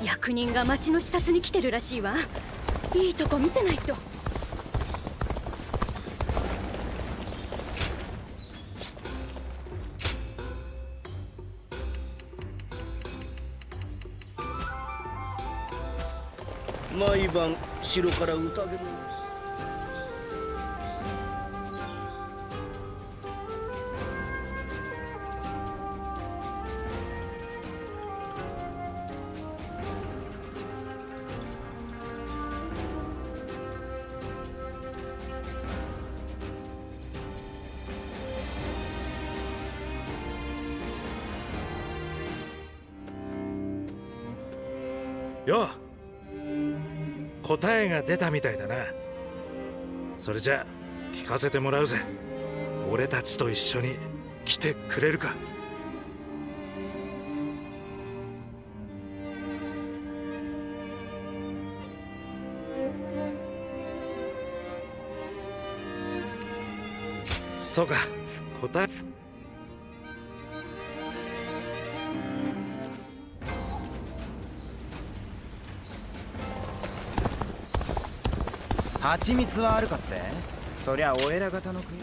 役人が町の視察に来てるらしいわ。いいとこ見せないと。毎晩城から宴の。よう、答えが出たみたいだな。それじゃ聞かせてもらうぜ。俺たちと一緒に来てくれるか。そうか、答え。蜂蜜はあるかって？そりゃお偉方の国。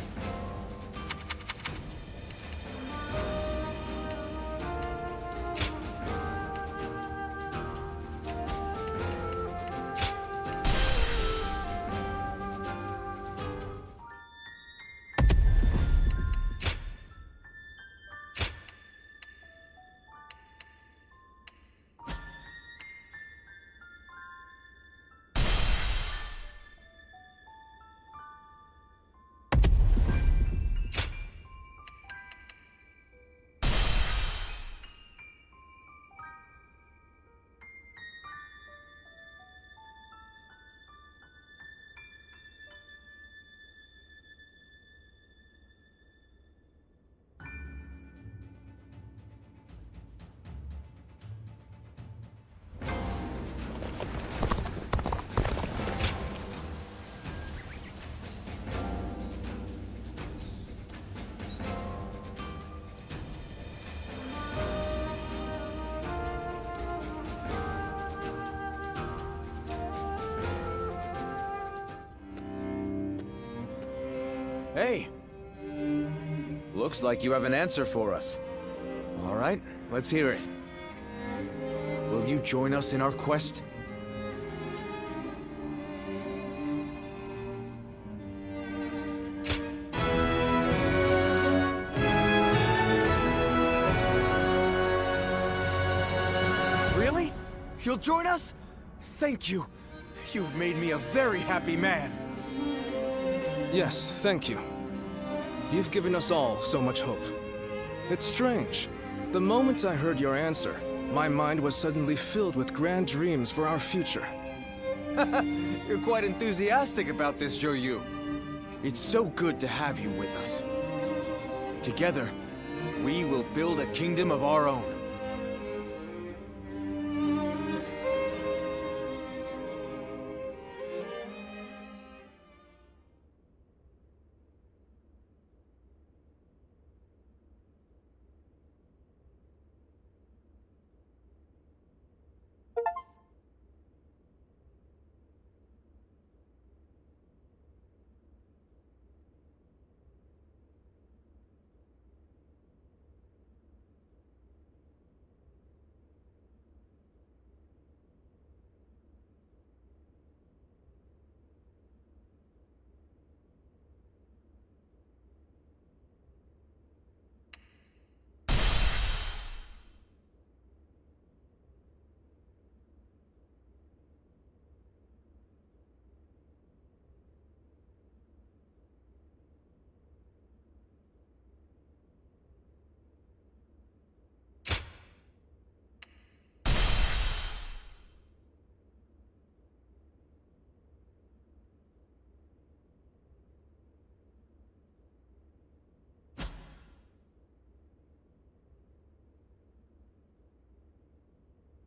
Hey! Looks like you have an answer for us. All right, let's hear it. Will you join us in our quest? Really? You'll join us? Thank you. You've made me a very happy man. Yes, thank you. You've given us all so much hope. It's strange. The moment I heard your answer, my mind was suddenly filled with grand dreams for our future. You're quite enthusiastic about this, Joyu. It's so good to have you with us. Together, we will build a kingdom of our own.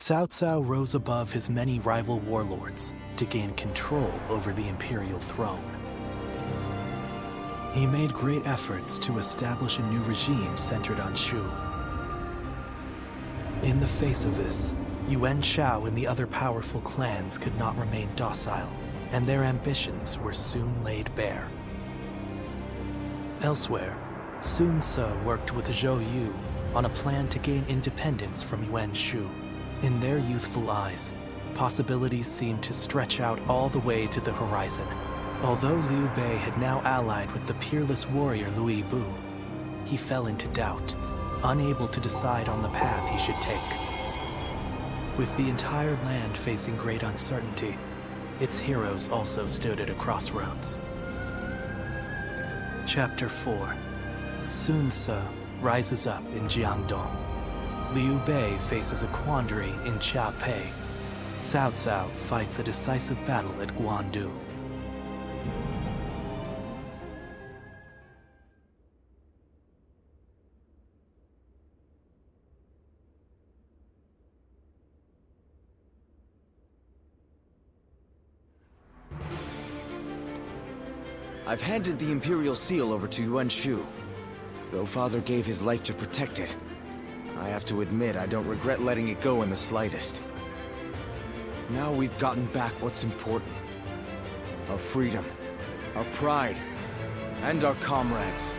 Cao Cao rose above his many rival warlords to gain control over the imperial throne. He made great efforts to establish a new regime centered on Shu. In the face of this, Yuan Shao and the other powerful clans could not remain docile, and their ambitions were soon laid bare. Elsewhere, Sun Ce worked with Zhou Yu on a plan to gain independence from Yuan Shu. In their youthful eyes, possibilities seemed to stretch out all the way to the horizon. Although Liu Bei had now allied with the peerless warrior Louis Bu, he fell into doubt, unable to decide on the path he should take. With the entire land facing great uncertainty, its heroes also stood at a crossroads. Chapter 4. Sun Ce rises up in Jiangdong. Liu Bei faces a quandary in Qiapei. Cao Cao fights a decisive battle at Guandu. I've handed the Imperial Seal over to Yuan Shu. Though Father gave his life to protect it, I have to admit I don't regret letting it go in the slightest. Now we've gotten back what's important. Our freedom, our pride, and our comrades.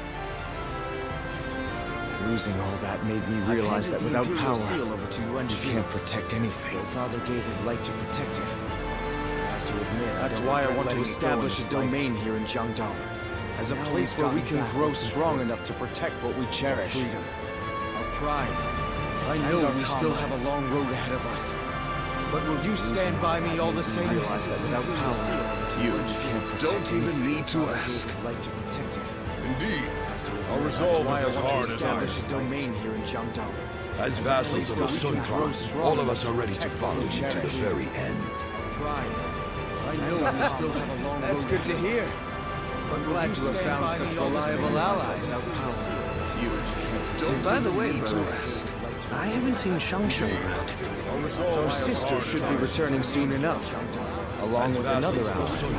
Losing all that made me realize that without power, you can't protect anything. Though Father gave his life to protect it, that's why I want to establish a domain here in Jiangdong, as a place where we can grow strong enough to protect what we cherish. Freedom, our pride. I know we still have a long road ahead of us, but will you stand by me all the same? Realize that without power, You don't even need to ask. Indeed, our resolve is as hard as ours. A domain here in Jiangdong. As vassals of the Sun Clan, all of us are ready to follow you to the very end. Pride. I know we still have a long road. That's good to hear. I'm glad to have found such reliable allies. By the way, brother, I haven't seen Shangshan around. Our sister should be returning soon enough, along with another ally.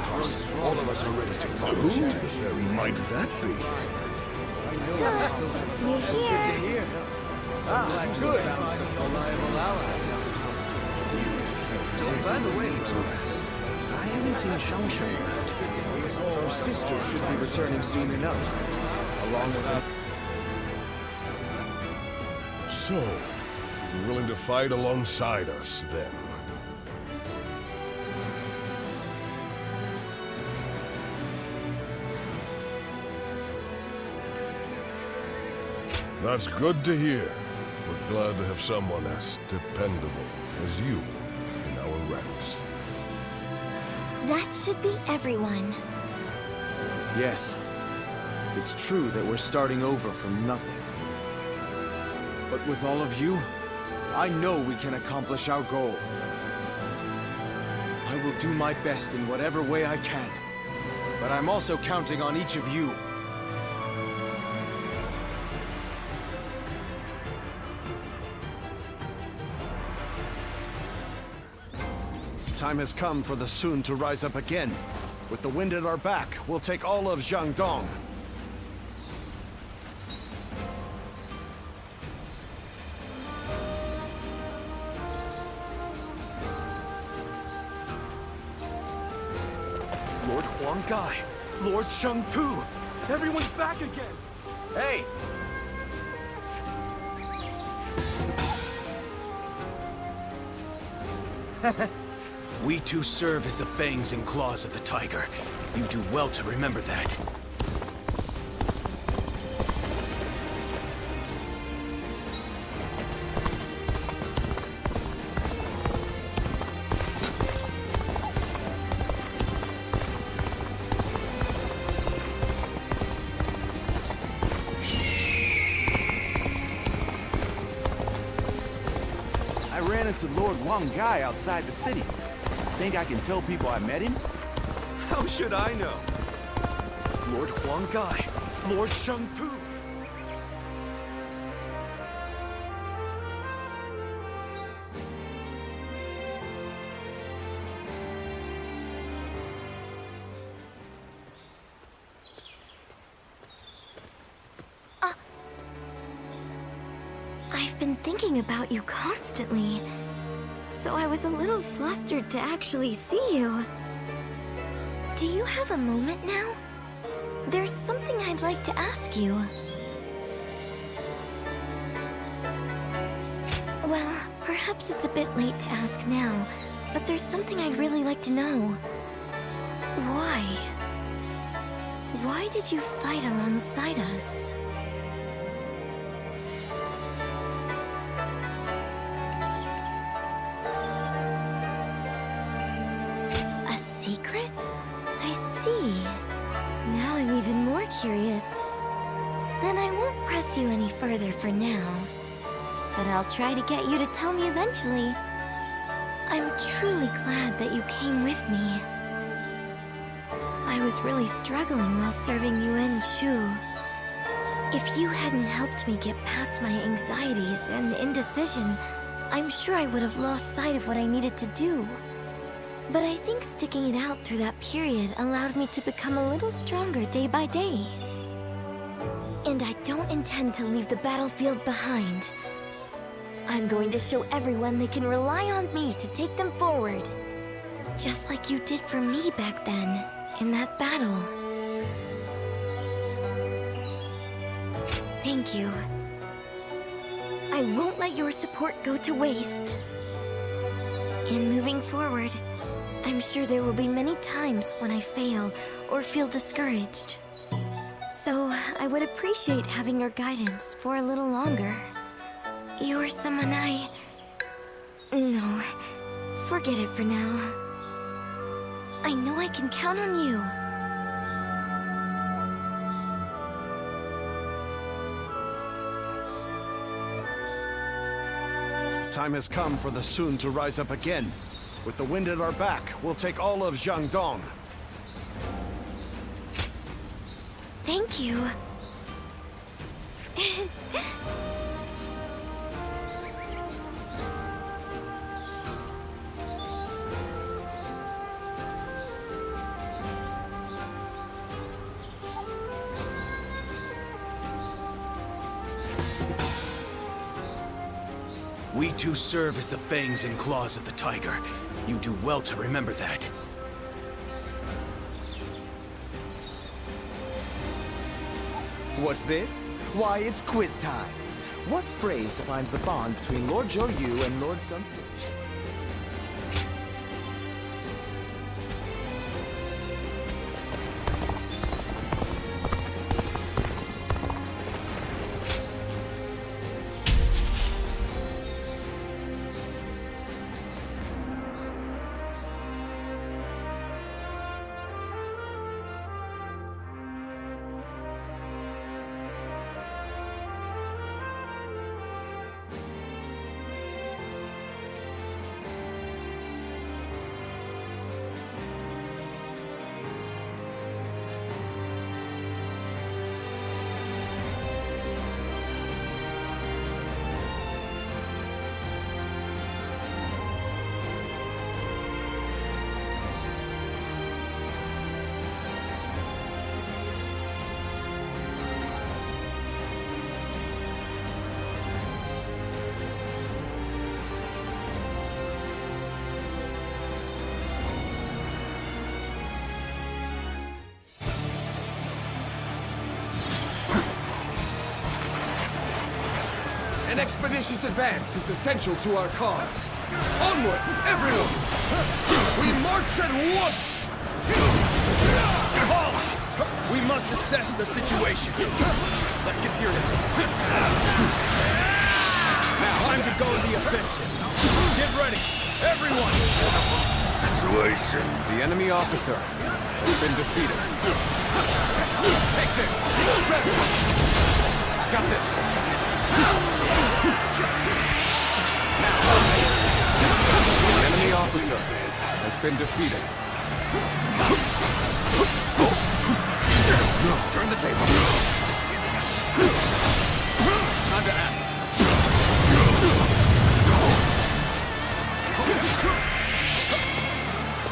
all of us are ready to follow you to the very end. Might that be? So, you're here. Ah, good. Reliable allies. By the way, I haven't seen Shangshan around. Our sister should be returning soon enough, along with another. So, you're willing to fight alongside us, then? That's good to hear. We're glad to have someone as dependable as you in our ranks. That should be everyone. Yes, it's true that we're starting over from nothing. But with all of you, I know we can accomplish our goal. I will do my best in whatever way I can. But I'm also counting on each of you. Time has come for the Sun to rise up again. With the wind at our back, we'll take all of Jiangdong. Lord Huang Gai, Lord Cheng Pu, everyone's back again! Hey! We too serve as the fangs and claws of the tiger. You do well to remember that. I ran into Lord Huang Gai outside the city. Think I can tell people I met him? How should I know? Lord Huang Gai, Lord Cheng Pu. I've been thinking about you constantly. so I was a little flustered to actually see you. Do you have a moment now? There's something I'd like to ask you. Well, perhaps it's a bit late to ask now, but there's something I'd really like to know. Why? Why did you fight alongside us? A secret? I see. Now I'm even more curious. Then I won't press you any further for now. But I'll try to get you to tell me eventually. I'm truly glad that you came with me. I was really struggling while serving Yuan Shu. If you hadn't helped me get past my anxieties and indecision, I'm sure I would have lost sight of what I needed to do. But I think sticking it out through that period allowed me to become a little stronger day by day. And I don't intend to leave the battlefield behind. I'm going to show everyone they can rely on me to take them forward. Just like you did for me back then, in that battle. Thank you. I won't let your support go to waste. And moving forward, I'm sure there will be many times when I fail or feel discouraged. So I would appreciate having your guidance for a little longer. You're someone No, forget it for now. I know I can count on you. Time has come for the Sun to rise up again. With the wind at our back, we'll take all of Jiangdong. Thank you. We too serve as the fangs and claws of the tiger. You do well to remember that. What's this? Why, it's quiz time. What phrase defines the bond between Lord Zhou Yu and Lord Sun Tzu? An expeditious advance is essential to our cause. Onward, everyone! We march at once! Halt! We must assess the situation. Let's get serious. Now, time to go to the offensive. Get ready, everyone! Situation. The enemy officer has been defeated. Take this! Got this! The enemy officer has been defeated. Turn the table. Time to act.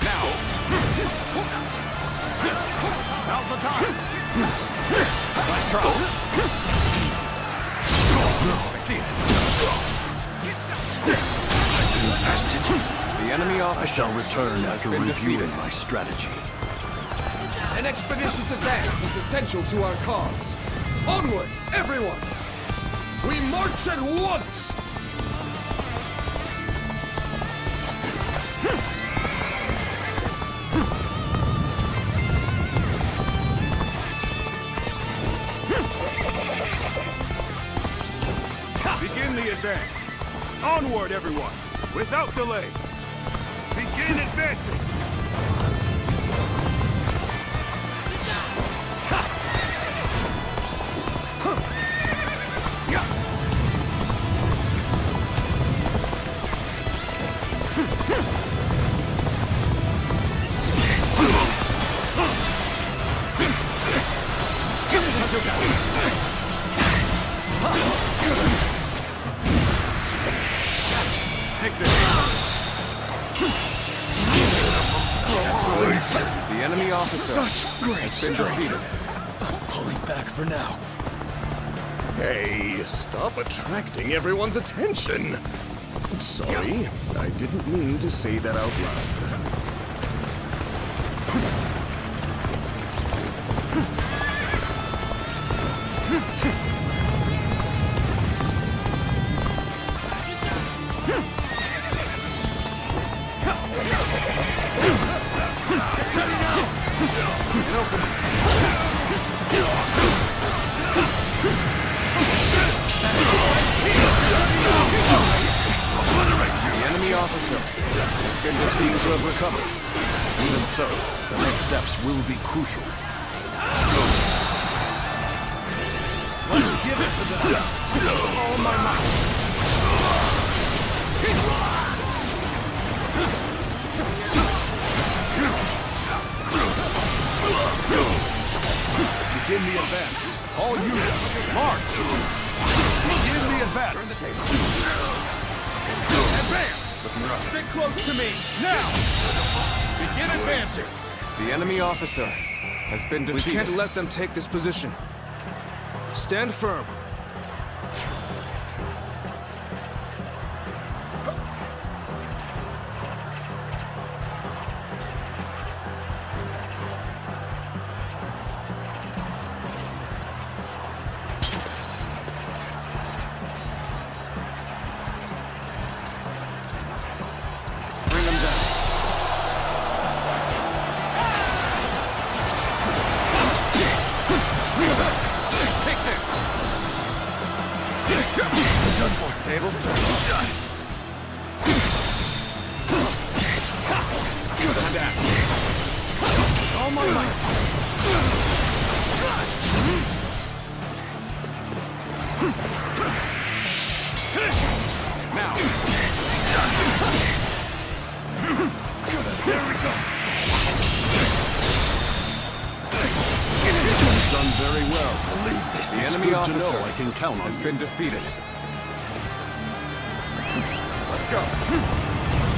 Now. Now's the time. Nice try. Easy. I see it. invested. The enemy I officer shall return after been reviewing defeated. my strategy. An expeditious advance is essential to our cause. Onward, everyone! We march at once! Begin the advance. Onward, everyone, without delay. Begin advancing. Take this. The enemy officer has been defeated. Pulling back for now. Hey, stop attracting everyone's attention. Sorry, I didn't mean to say that out loud. The enemy officer has been Seems defeated. to have recovered. Even so, the next steps will be crucial. Let's give it to them. All my might. Begin the advance. All units, march. Begin the advance. Advance. Stick close to me. Now. Begin advancing. The enemy officer has been We defeated. can't let them take this position. Stand firm. Bring them down. Take this. Done for. Tables turned. All my might. Now. There we go. Done very well. The enemy good to officer know I can count on has you. been defeated. Let's go.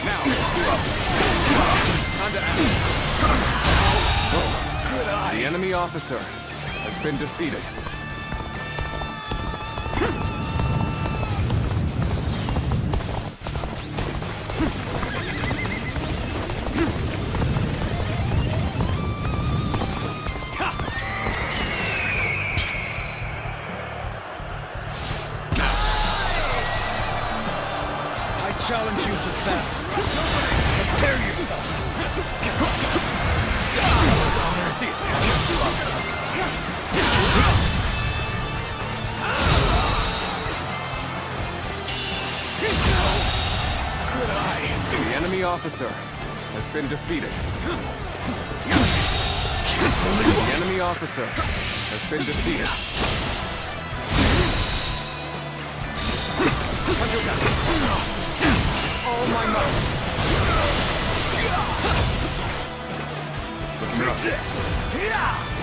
Now. It's time to act. The enemy officer has been defeated. I challenge you to battle. Prepare yourself. See it. Good eye. The enemy officer has been defeated. The enemy officer has been defeated. All my might. Look this.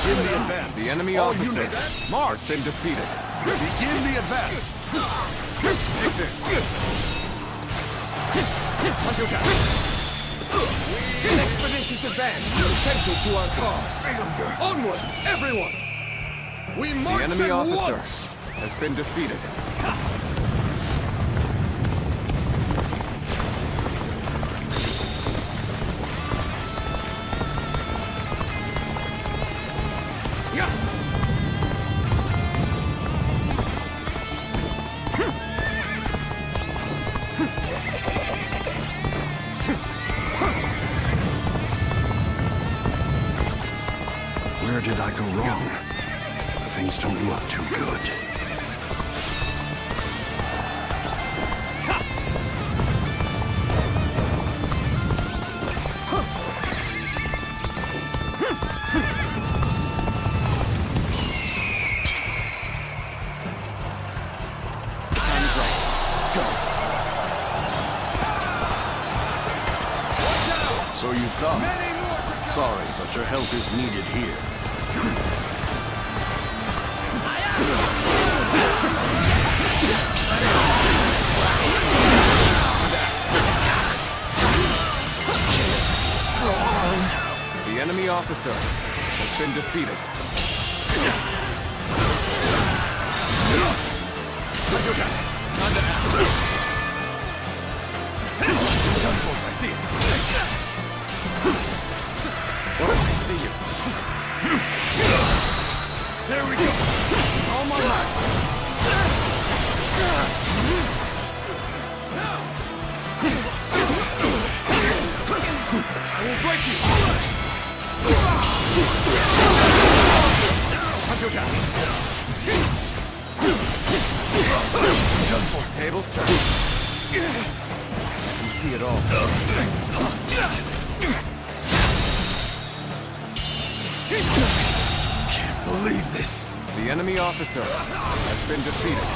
Begin Begin the advance. The enemy All officer units, march. has been defeated. Begin the advance. Take this. An expeditious advance is essential to our cause. Onward, everyone! We march The enemy at officer once. has been defeated. Where did I go wrong? Things don't look too good. Time's right. Go. So you've come. Sorry, but your help is needed here. The enemy officer has been defeated. Time to act. Done for. I see it. I see you. There we go. All my might. I will break you. Hunter attack. Done for. Tables turn. I can see it all. Can't believe this. The enemy officer has been defeated.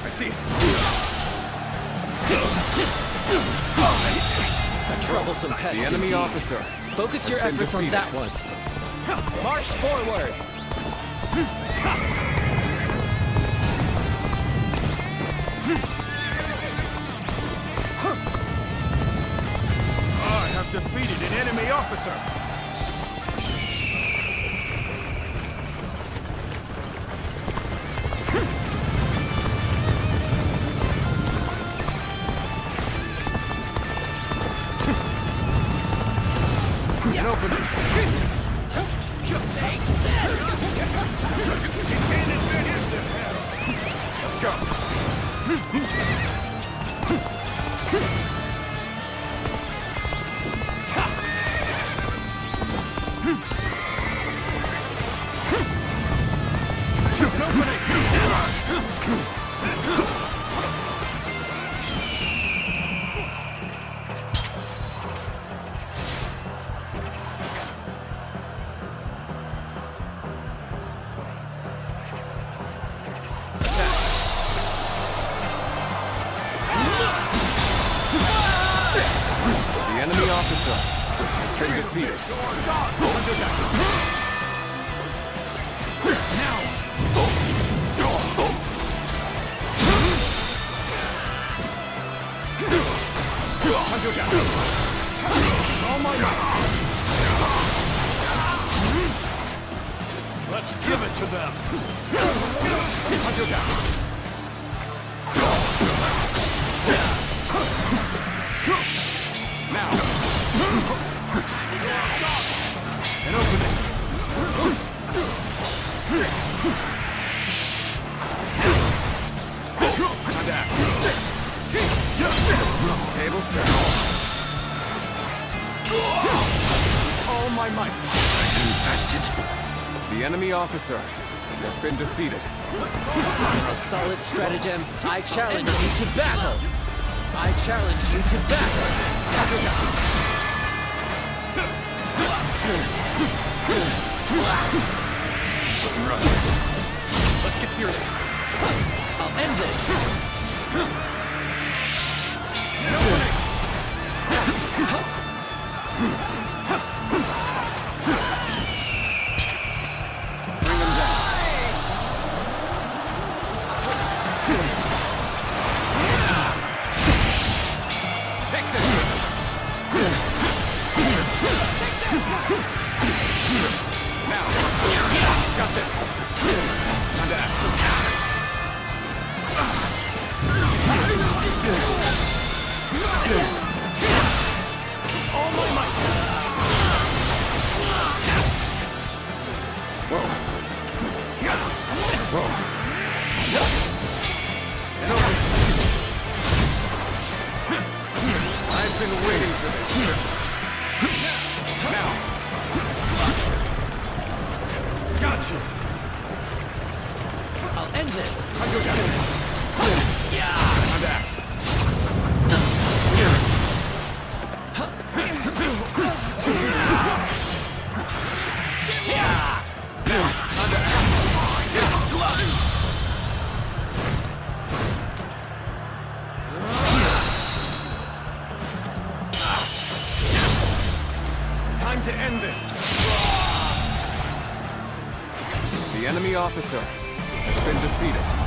I see it. A troublesome pest. The enemy officer. Focus your has been efforts on defeated. that one. March forward. I have defeated an enemy officer. An opening. Let's go. An opening. The enemy officer has been defeated. All my might. Let's give it to them. Now. An opening. Time to act. Tables turn. All my might. Infested. The enemy officer has been defeated. A solid stratagem. I challenge you to battle. I challenge you to battle. Let's get serious. I'll end this. An opening. been waiting for this. Now. Gotcha. I'll end this. I go down. Yeah. I'm that. Time to end this. The enemy officer has been defeated.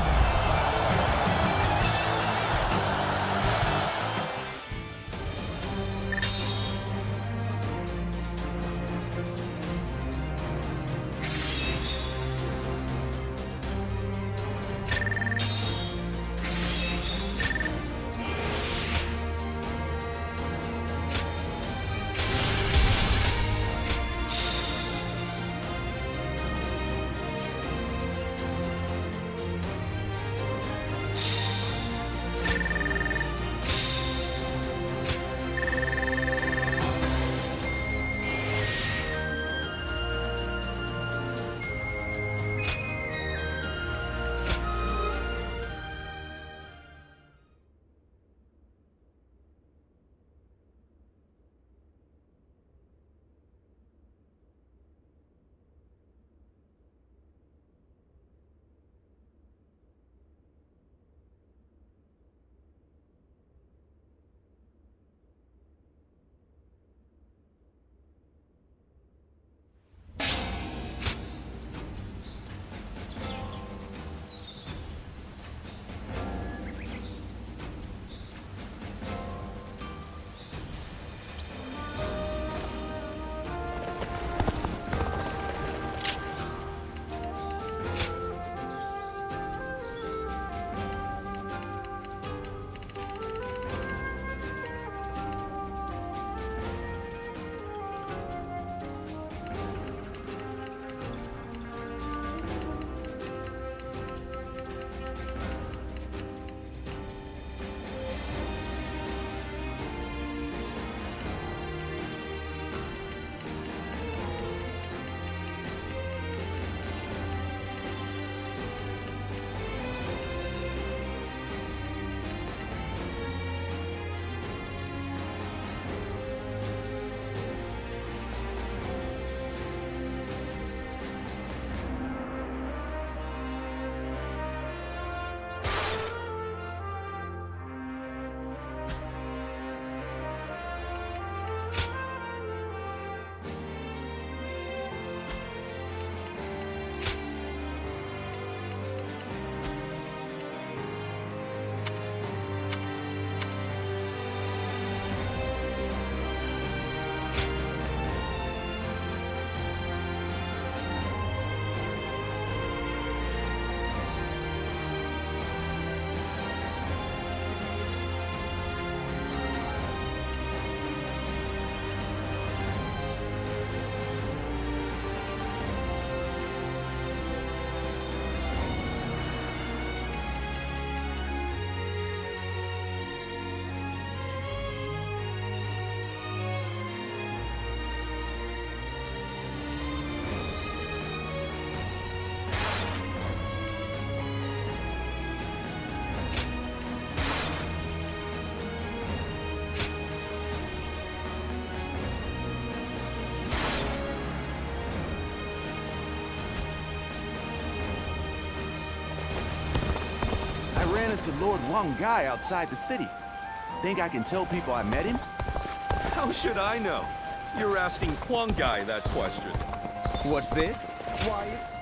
ran into Lord Wang Gai outside the city. Think I can tell people I met him? How should I know? You're asking Huang Gai that question. What's this? Why, it's...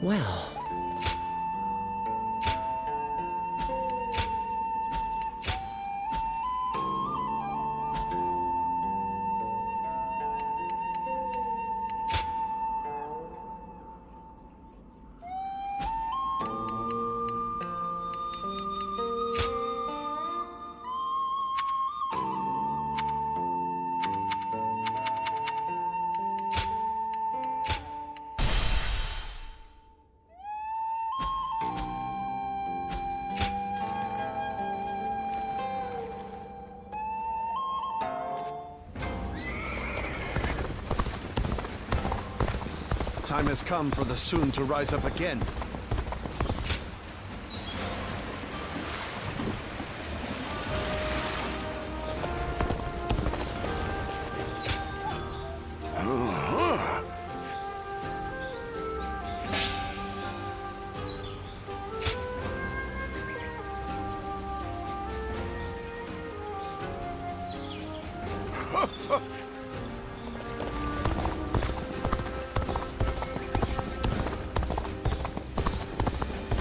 Well... Time has come for the Sun to rise up again.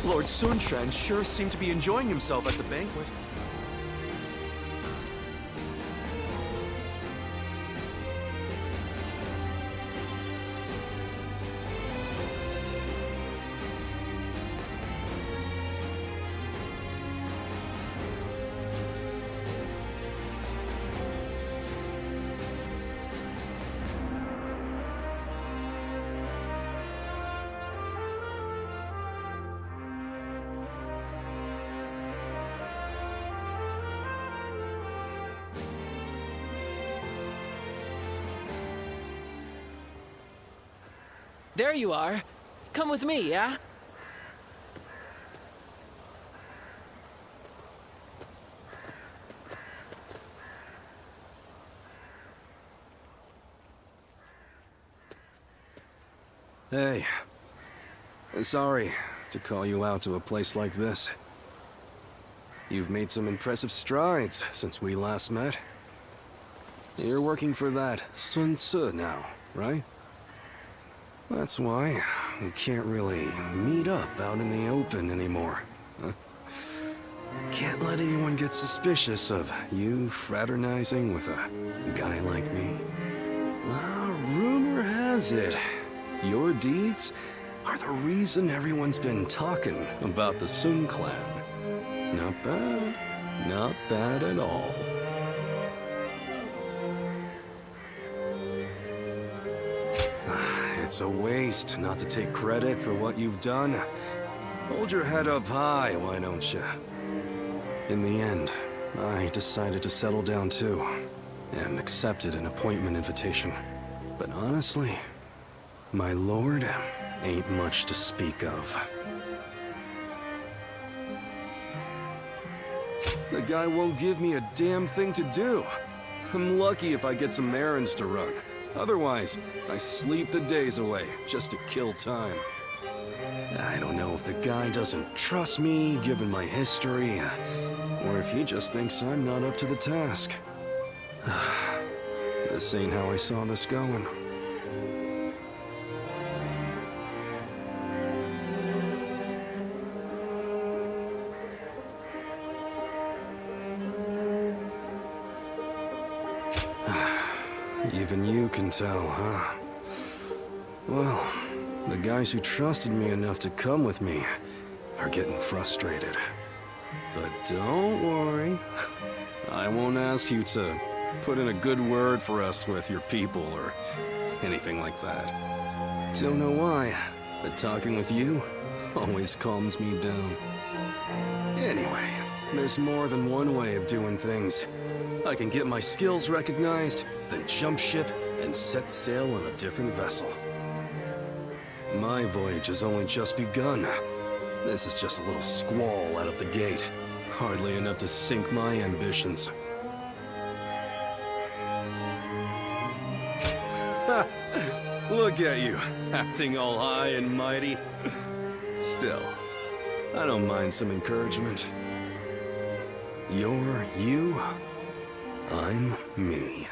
Lord Sun Quan sure seemed to be enjoying himself at the banquet. There you are. Come with me, yeah? Hey. Sorry to call you out to a place like this. You've made some impressive strides since we last met. You're working for that Sun Tzu now, right? That's why we can't really meet up out in the open anymore. Huh? Can't let anyone get suspicious of you fraternizing with a guy like me. Well, rumor has it, your deeds are the reason everyone's been talking about the Sun clan. Not bad. Not bad at all. It's a waste not to take credit for what you've done. Hold your head up high, why don't you? In the end, I decided to settle down too, and accepted an appointment invitation. But honestly, my lord ain't much to speak of. The guy won't give me a damn thing to do. I'm lucky if I get some errands to run. Otherwise, I sleep the days away just to kill time. I don't know if the guy doesn't trust me, given my history, or if he just thinks I'm not up to the task. This ain't how I saw this going. Even you can tell, huh? Well, the guys who trusted me enough to come with me are getting frustrated. But don't worry. I won't ask you to put in a good word for us with your people or anything like that. Don't know why, but talking with you always calms me down. Anyway, there's more than one way of doing things. I can get my skills recognized, then jump ship and set sail on a different vessel. My voyage has only just begun. This is just a little squall out of the gate. Hardly enough to sink my ambitions. Look at you, acting all high and mighty. Still, I don't mind some encouragement. You're you, I'm me.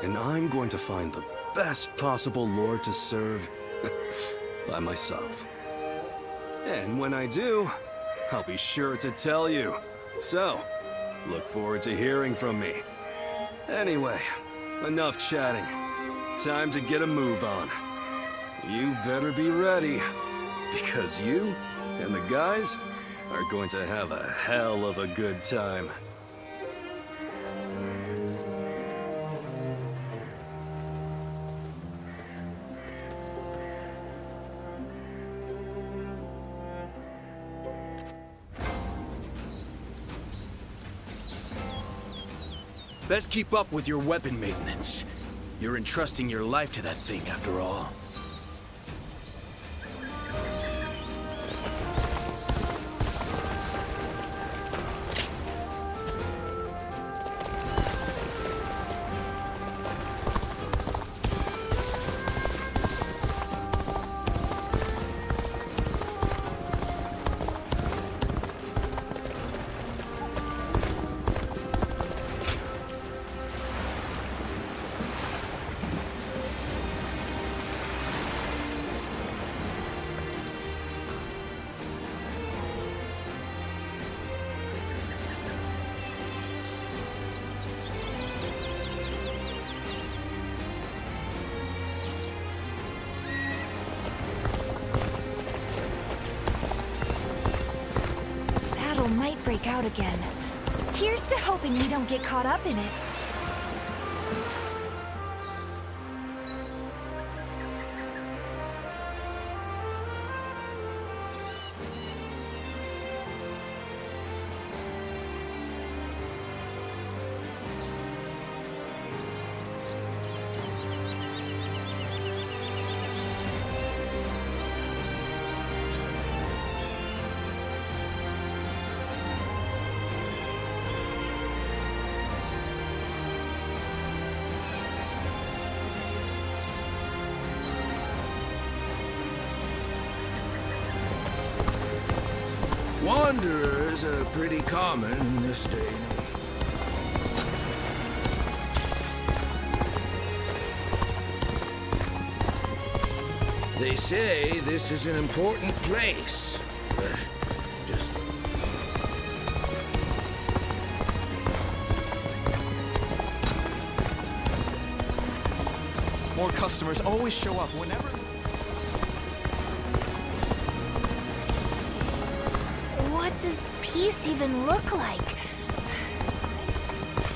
And I'm going to find the best possible lord to serve by myself. And when I do, I'll be sure to tell you. So, look forward to hearing from me. Anyway, enough chatting. Time to get a move on. You better be ready, because you and the guys are going to have a hell of a good time. Best keep up with your weapon maintenance. You're entrusting your life to that thing, after all. Might break out again. Here's to hoping we don't get caught up in it. Wanderers are pretty common in this day and age. They say this is an important place. Just... More customers always show up whenever... What does peace even look like?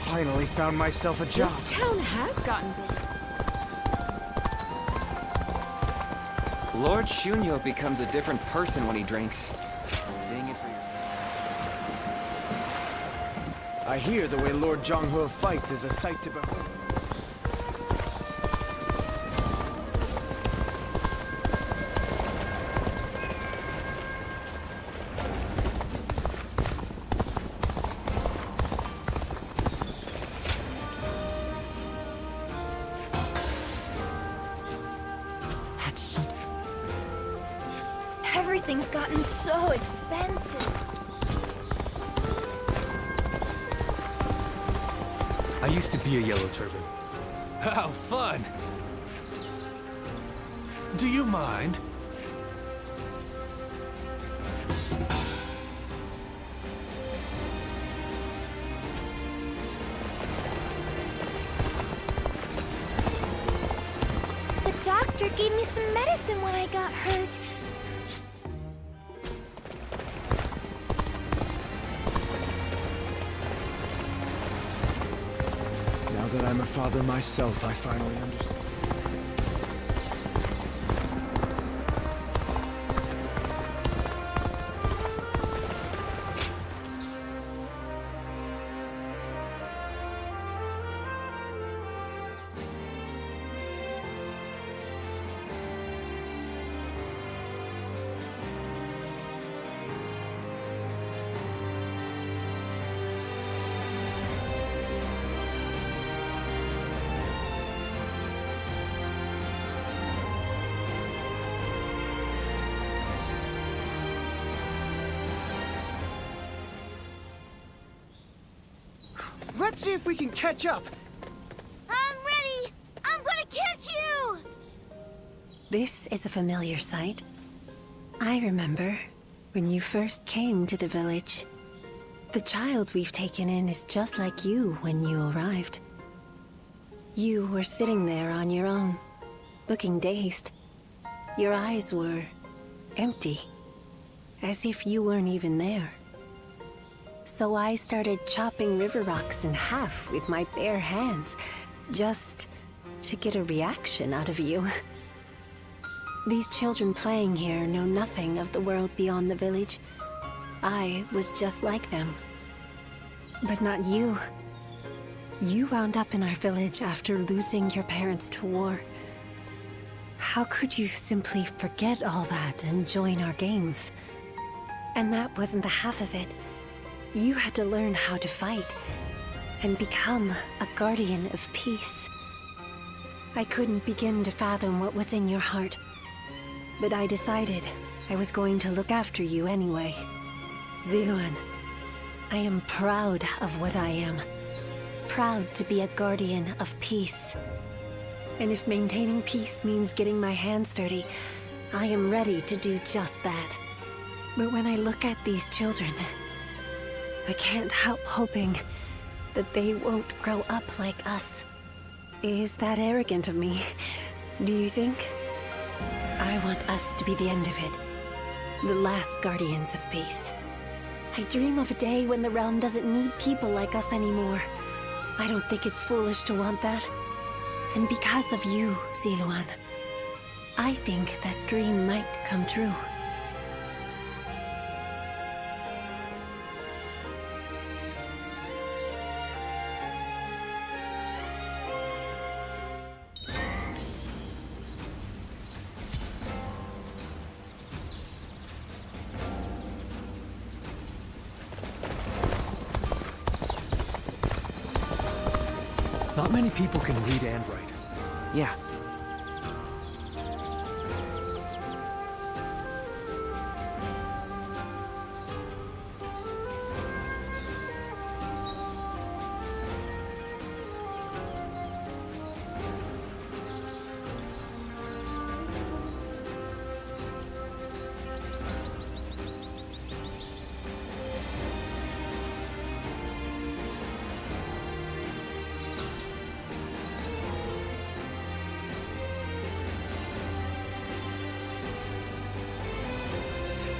Finally found myself a job. This town has gotten big. Lord Shunyo becomes a different person when he drinks. Seeing it for yourself. I hear the way Lord Zhonghe fights is a sight to behold. Everything's gotten so expensive. I used to be a Yellow Turban. How fun! Do you mind? The doctor gave me some medicine when I got hurt. Now that I'm a father myself, I finally understand. Let's see if we can catch up. I'm ready! I'm gonna catch you! This is a familiar sight. I remember when you first came to the village. The child we've taken in is just like you when you arrived. You were sitting there on your own, looking dazed. Your eyes were empty, as if you weren't even there. So I started chopping river rocks in half with my bare hands, just to get a reaction out of you. These children playing here know nothing of the world beyond the village. I was just like them. But not you. You wound up in our village after losing your parents to war. How could you simply forget all that and join our games? And that wasn't the half of it. You had to learn how to fight and become a guardian of peace. I couldn't begin to fathom what was in your heart, but I decided I was going to look after you anyway. Ziluan, I am proud of what I am. Proud to be a guardian of peace. And if maintaining peace means getting my hands dirty, I am ready to do just that. But when I look at these children, I can't help hoping that they won't grow up like us. Is that arrogant of me, do you think? I want us to be the end of it. The last guardians of peace. I dream of a day when the realm doesn't need people like us anymore. I don't think it's foolish to want that. And because of you, Ziluan, I think that dream might come true. Not many people can read and write. Yeah.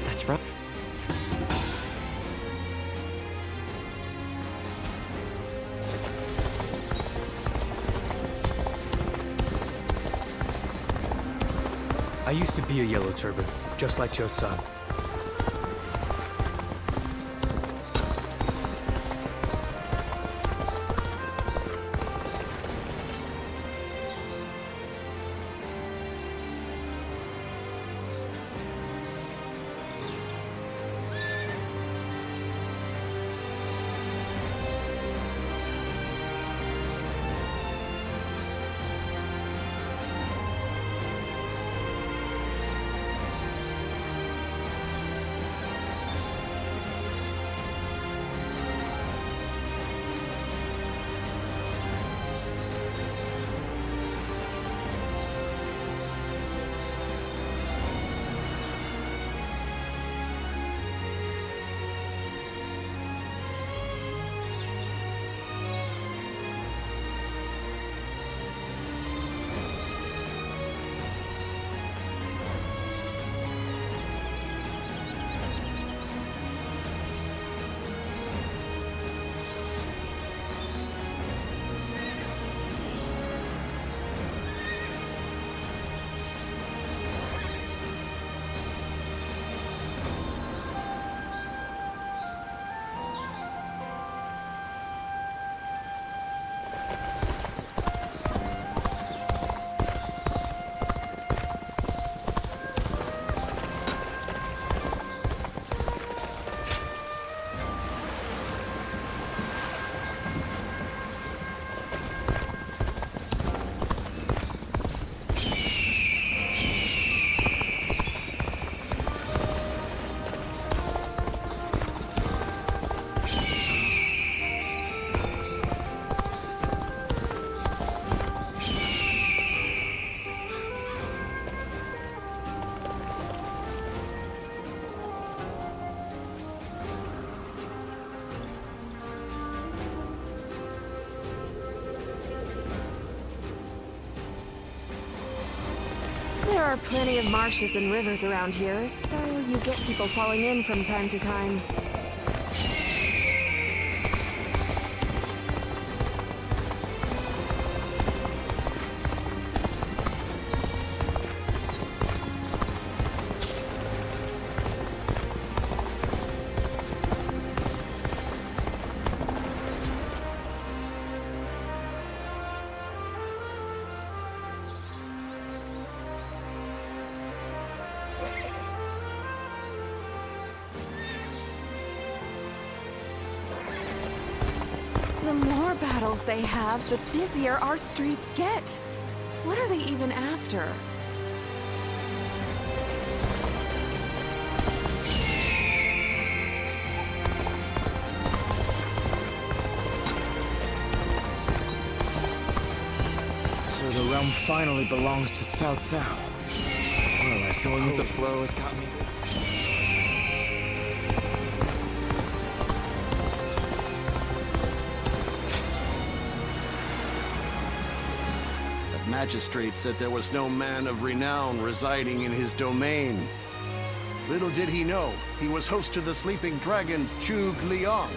That's right. I used to be a Yellow Turban, just like Cho-san. There are plenty of marshes and rivers around here, so you get people falling in from time to time. The more battles they have, the busier our streets get. What are they even after? So the realm finally belongs to Cao Cao. Well, I suppose with the flow has got me. Magistrate said there was no man of renown residing in his domain. Little did he know, he was host to the sleeping dragon, Zhuge Liang.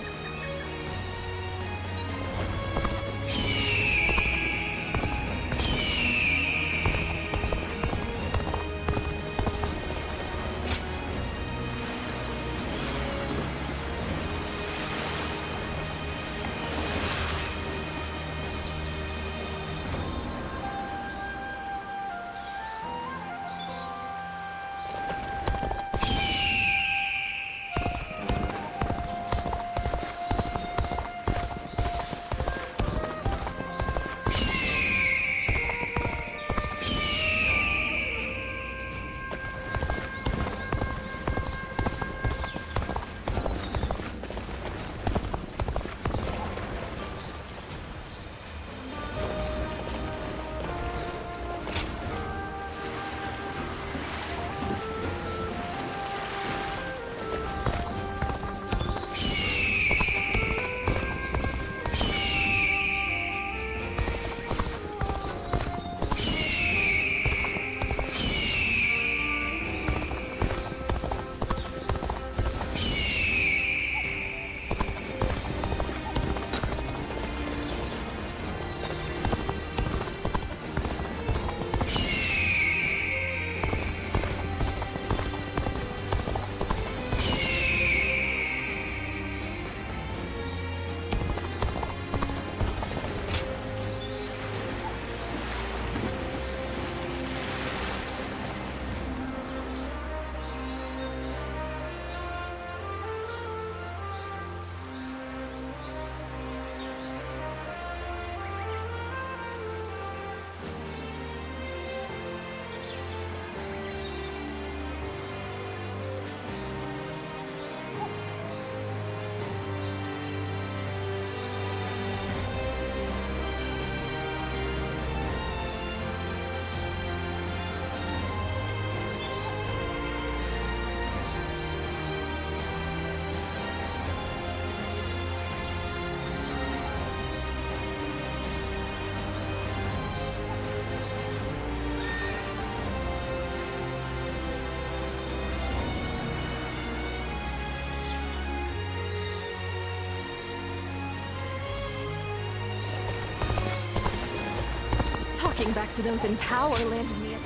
Talking back to those in power landed me a...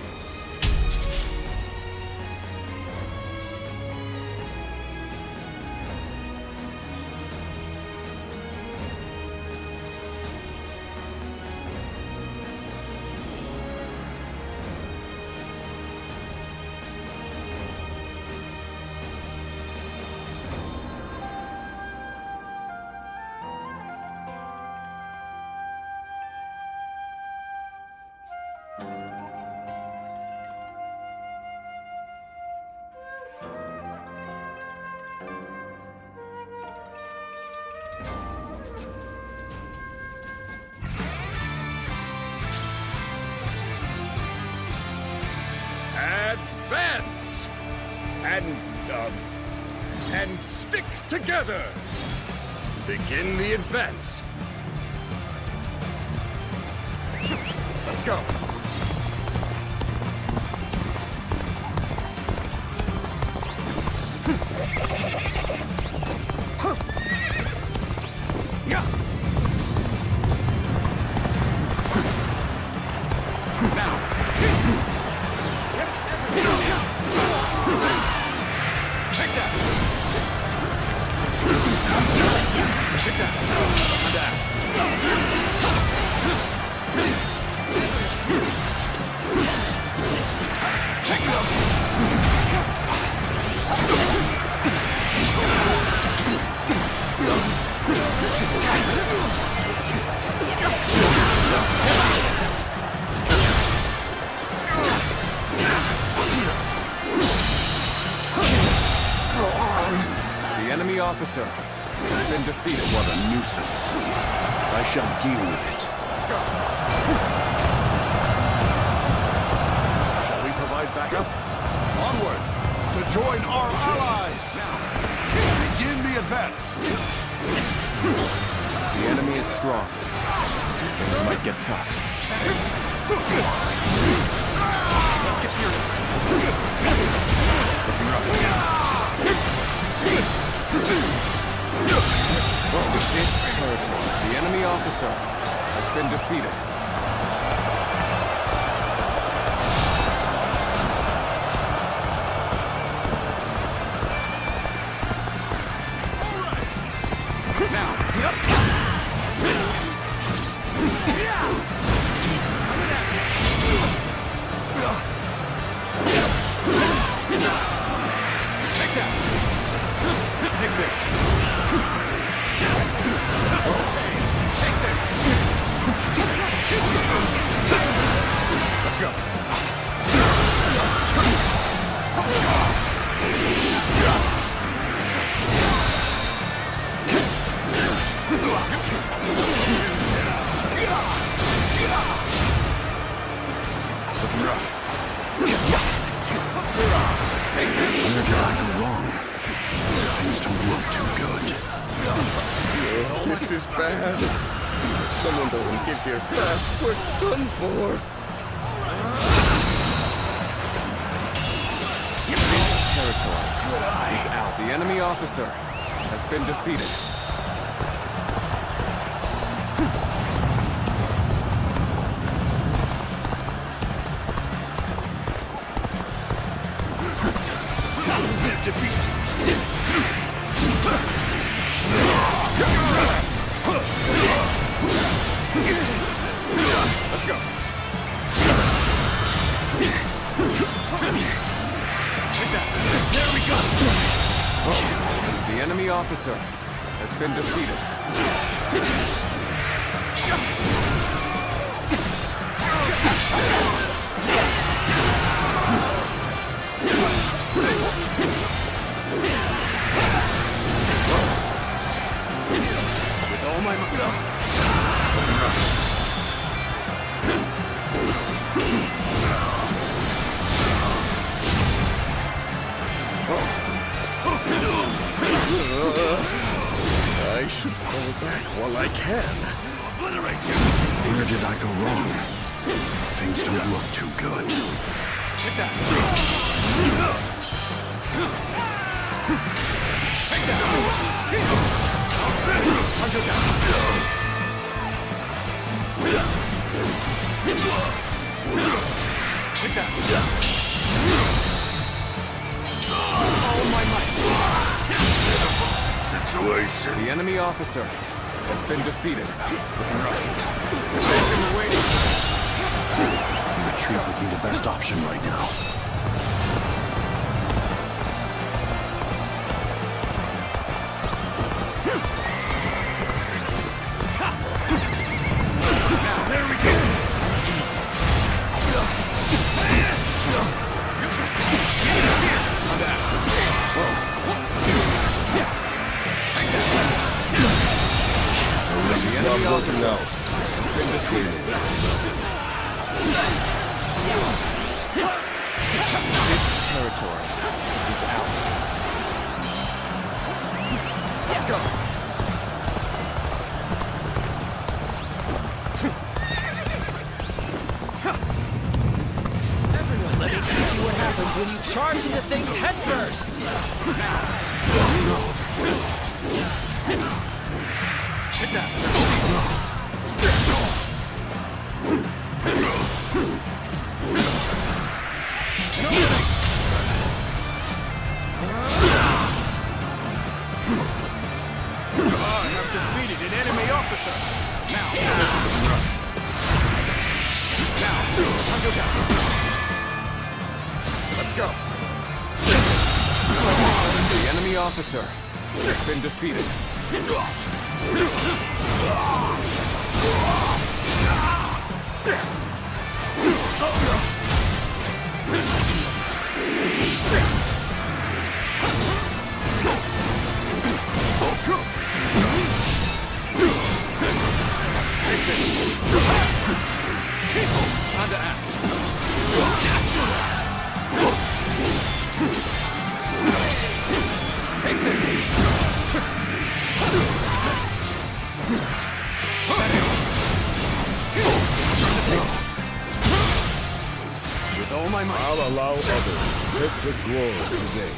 Advance! And stick together! Begin the advance. Let's go. officer has been defeated. What a nuisance. I shall deal with it. Let's go. Shall we provide backup? Onward! To join our allies! Begin the advance! The enemy is strong. Things might get tough. Let's get serious. Looking rough. This territory, the enemy officer has been defeated. Take this. Let's go. Looking rough. Take this. Where did I go wrong? Things don't look too good. This is bad. If someone doesn't get here fast, we're done for. This territory is out. The enemy officer has been defeated. Let's go. There we go. The enemy officer has been defeated. With all my might. I should fall back while I can. Obliterate you! Where did I go wrong? Things don't look too good. Take that! Take that! Hunter down! Take that! All my might! Situation. The enemy officer has been defeated. They've been waiting. Retreat would be the best option right now. Now, there we go! Easy. On that. The enemy officer has been defeated. This territory is ours. Let's go! Everyone, let me teach you what happens when you charge into things head first. Take that! I have defeated an enemy officer. Now, hunter down. Let's go. The enemy officer has been defeated. With all my might. I'll allow others to take the glory today.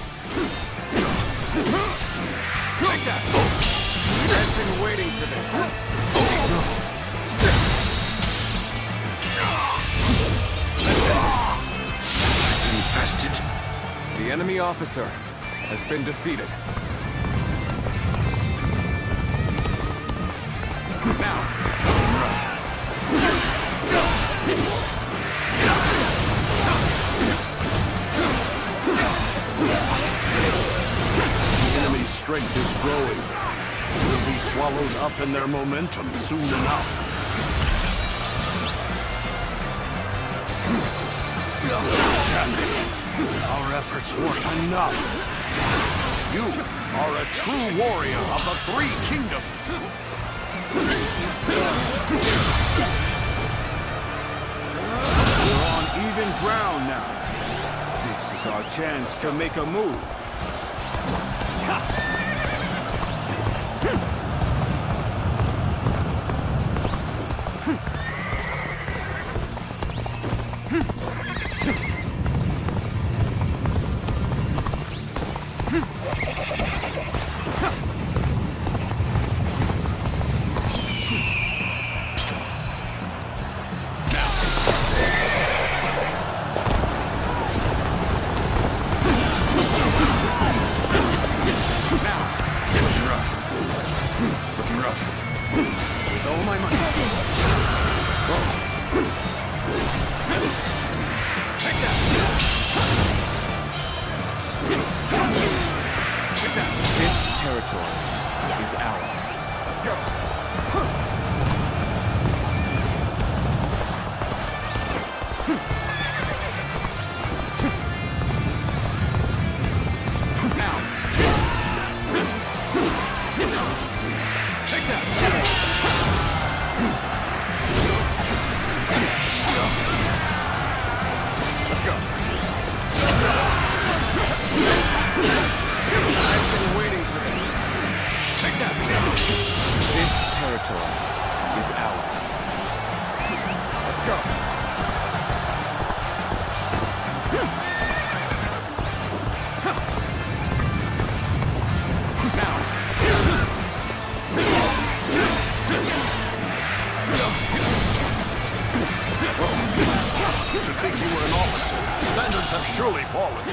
Take that! I've been waiting for this. Infested. The enemy officer has been defeated. Now, The enemy's strength is growing. Will be swallowed up in their momentum soon enough. Damn it! Our efforts weren't enough. You are a true warrior of the Three Kingdoms. We're on even ground now. This is our chance to make a move. this territory is ours. Let's go. Now. Take that. Let's go. I've been waiting for this. Take that. This territory is ours. Let's go. To think you were an officer, standards have surely fallen.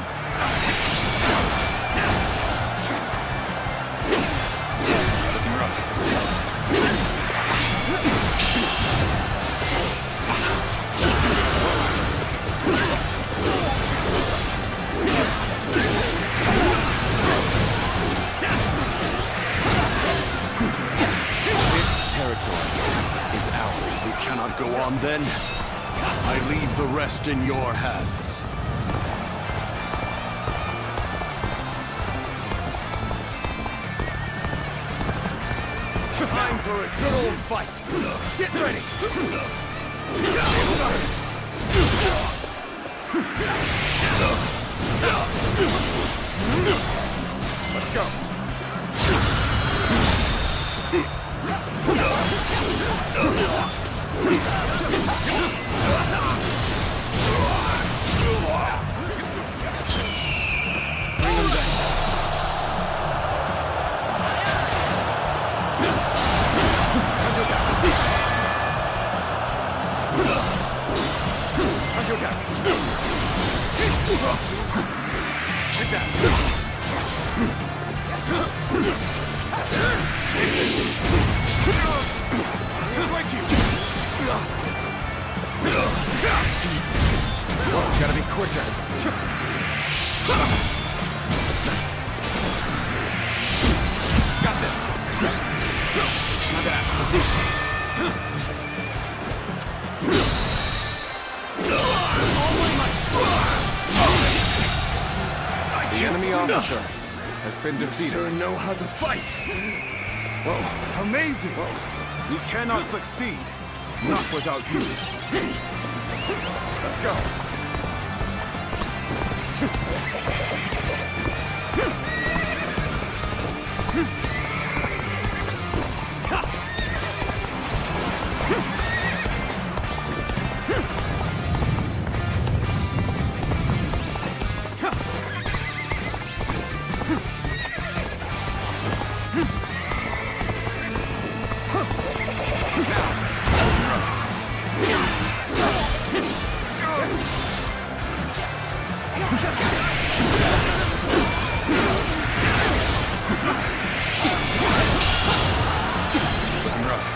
Looking This territory is ours. We cannot go on then. I leave the rest in your hands. Time for a good old fight. Get ready. Let's go. Bring them down. Touch attack. Take that. Take this. Break you. Easy. Whoa, gotta be quicker. Nice. Got this. Not that. The enemy officer has been defeated. You sure know how to fight. Whoa, amazing. We cannot succeed. Not without you. Let's go. Looking rough.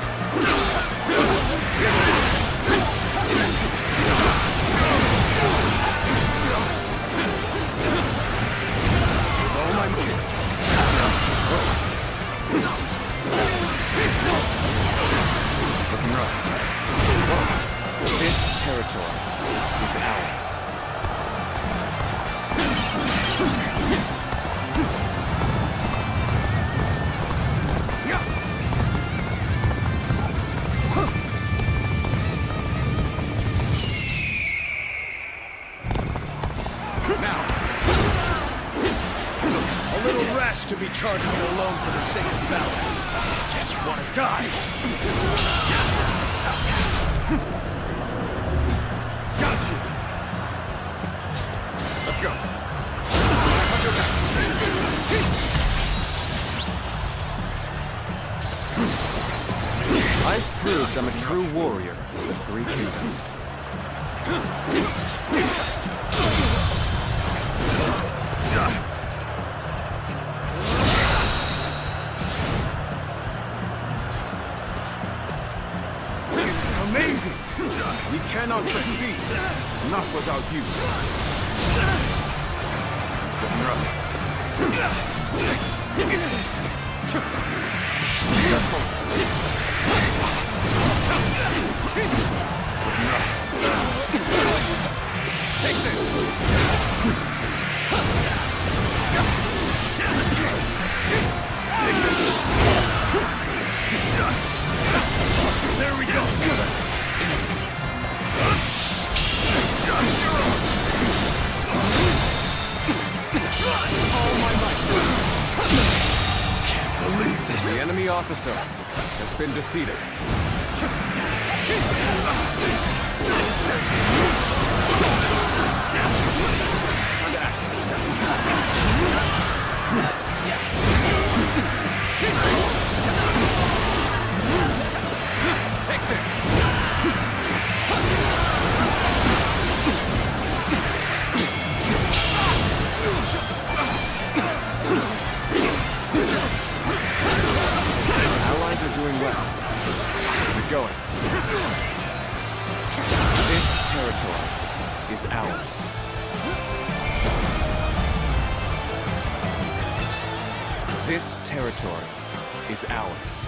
Oh my Looking rough. This territory is ours. A little rash to be charging it alone for the sake of valor. Guess you want to die. Got you. Let's go. I've proved I'm a true warrior of the Three Kingdoms. Amazing! We cannot succeed. Not without you. Looking rough. Looking rough. Take this! There we go. All my might. Can't believe this. The enemy officer has been defeated. Time to act. Take this! Allies are doing well. Keep going. This territory is ours. This territory is ours.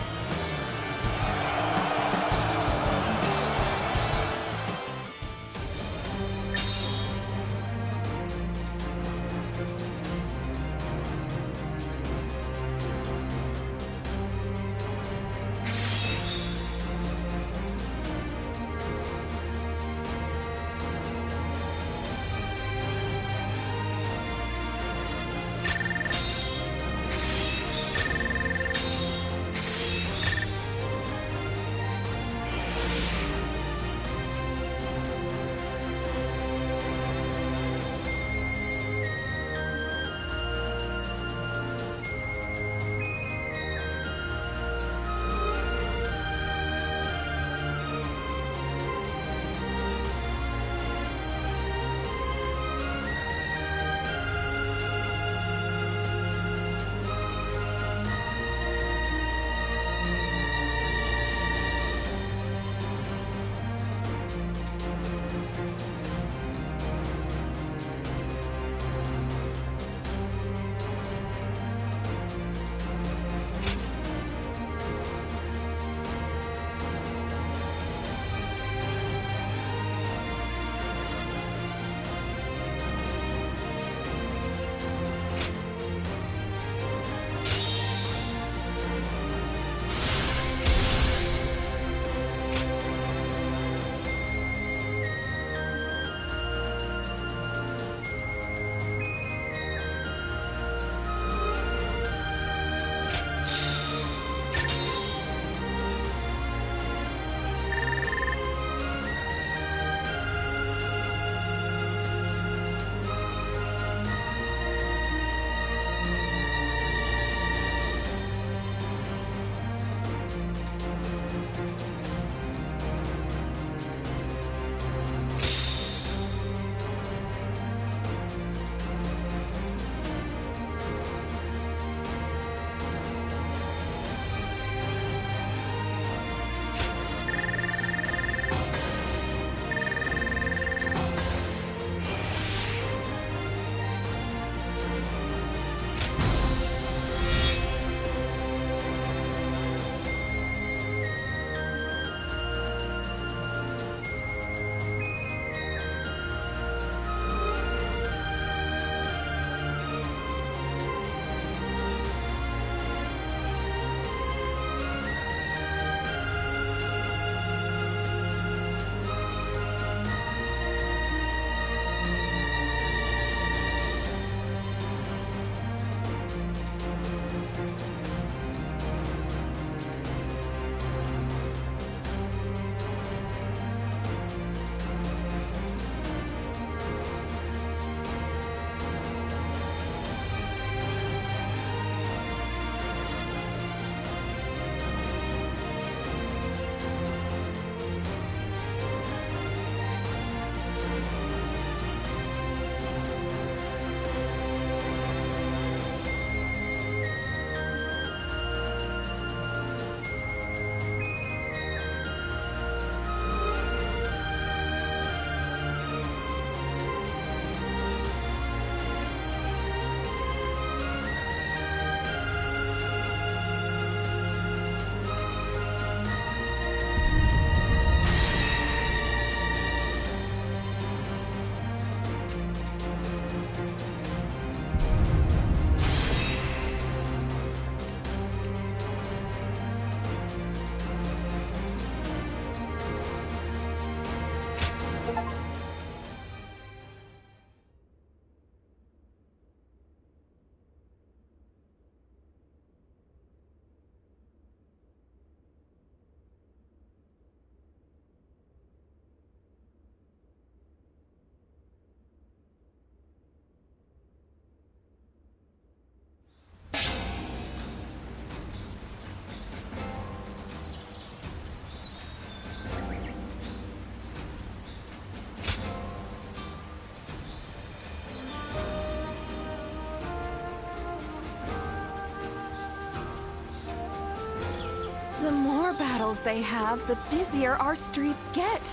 battles they have, the busier our streets get.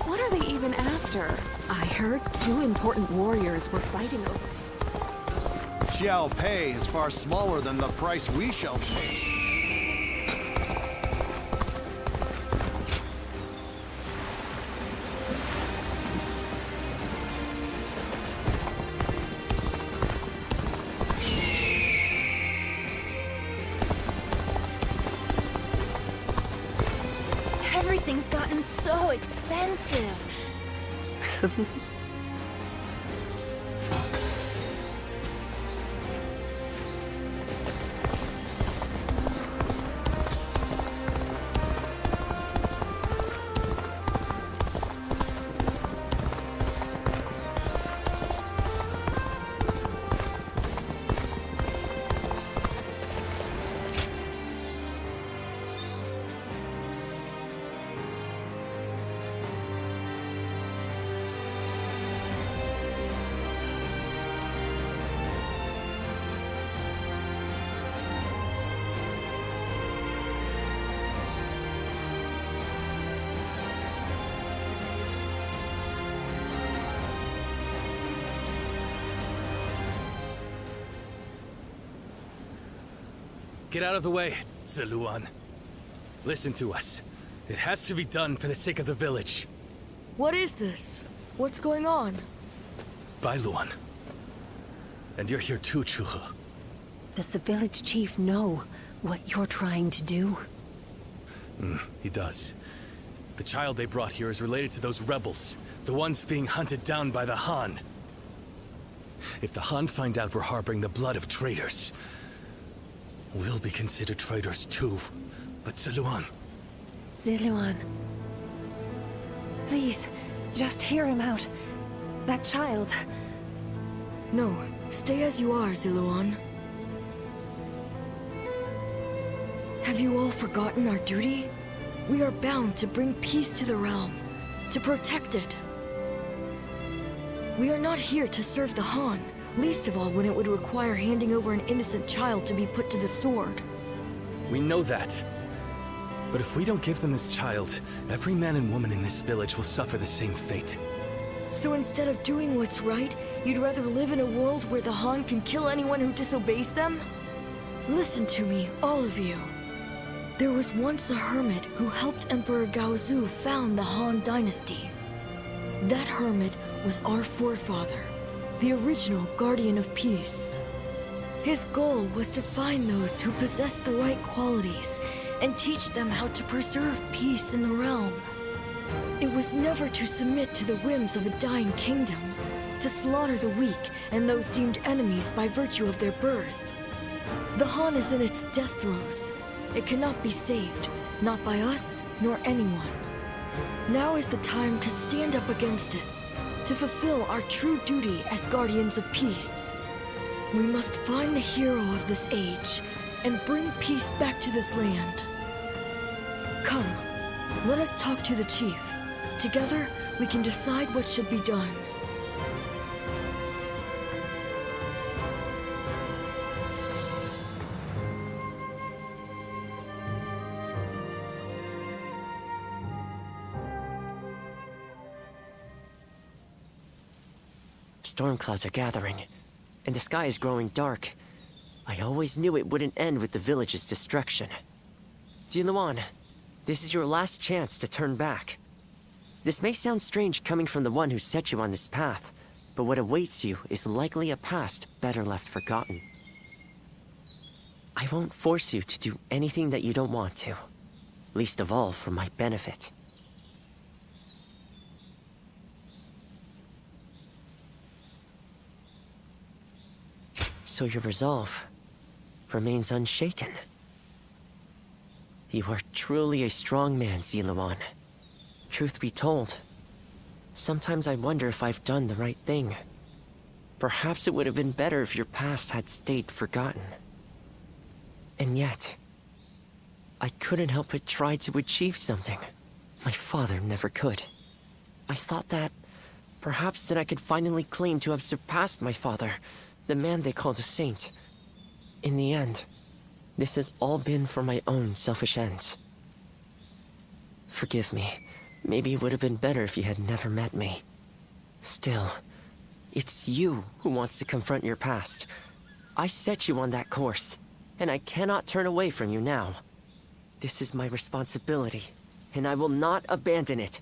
What are they even after? I heard 2 important warriors were fighting over... Xiao Pei is far smaller than the price we shall pay. Everything's gotten so expensive. Get out of the way, Ziluan. Listen to us. It has to be done for the sake of the village. What is this? What's going on? Bailuan. And you're here too, Chuhe. Does the village chief know what you're trying to do? He does. The child they brought here is related to those rebels, the ones being hunted down by the Han. If the Han find out we're harboring the blood of traitors, we'll be considered traitors too. But Ziluan... Ziluan. Please, just hear him out. That child... No, stay as you are, Ziluan. Have you all forgotten our duty? We are bound to bring peace to the realm, to protect it. We are not here to serve the Han, least of all when it would require handing over an innocent child to be put to the sword. We know that. But if we don't give them this child, every man and woman in this village will suffer the same fate. So instead of doing what's right, you'd rather live in a world where the Han can kill anyone who disobeys them? Listen to me, all of you. There was once a hermit who helped Emperor Gaozu found the Han Dynasty. That hermit was our forefather, the original Guardian of Peace. His goal was to find those who possessed the right qualities and teach them how to preserve peace in the realm. It was never to submit to the whims of a dying kingdom, to slaughter the weak and those deemed enemies by virtue of their birth. The Han is in its death throes. It cannot be saved, not by us nor anyone. Now is the time to stand up against it, to fulfill our true duty as guardians of peace. We must find the hero of this age and bring peace back to this land. Come, let us talk to the chief. Together, we can decide what should be done. Storm clouds are gathering, and the sky is growing dark. I always knew it wouldn't end with the village's destruction. Ziluan, this is your last chance to turn back. This may sound strange coming from the one who set you on this path, but what awaits you is likely a past better left forgotten. I won't force you to do anything that you don't want to, least of all for my benefit. So your resolve remains unshaken. You are truly a strong man, Ziluan. Truth be told, sometimes I wonder if I've done the right thing. Perhaps it would have been better if your past had stayed forgotten. And yet, I couldn't help but try to achieve something my father never could. I thought that perhaps that I could finally claim to have surpassed my father, the man they called a saint. In the end, this has all been for my own selfish ends. Forgive me. Maybe it would have been better if you had never met me. Still, it's you who wants to confront your past. I set you on that course, and I cannot turn away from you now. This is my responsibility, and I will not abandon it.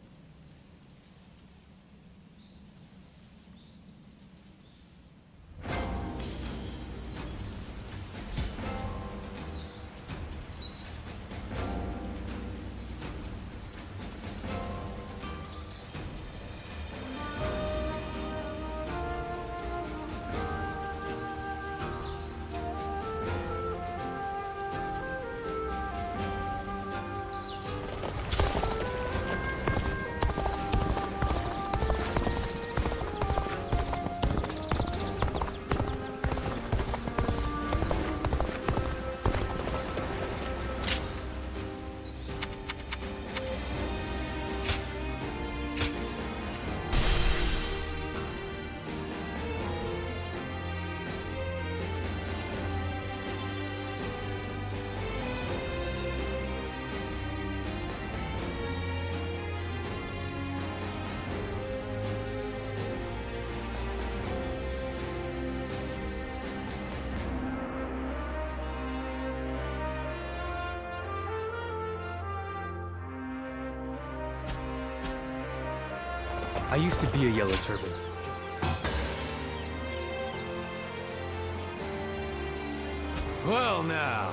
I used to be a Yellow Turban. Well now.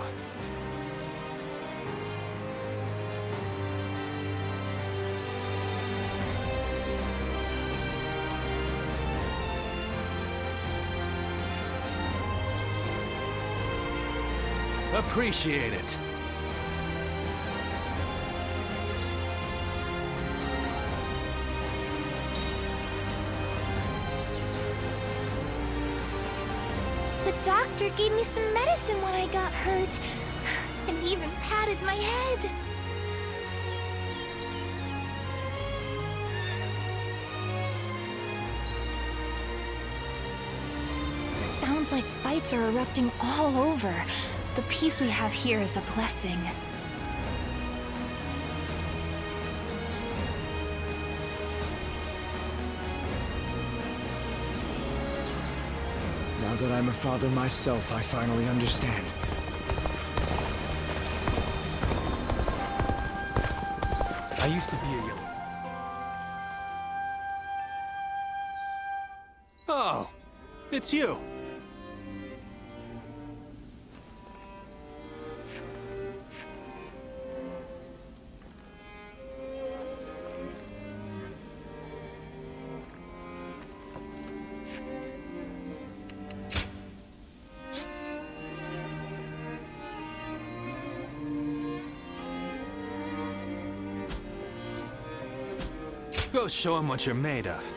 Appreciate it. The doctor gave me some medicine when I got hurt, and even patted my head. Sounds like fights are erupting all over. The peace we have here is a blessing. Now that I'm a father myself, I finally understand. I used to be a Yellow. Oh, it's you. Go show him what you're made of.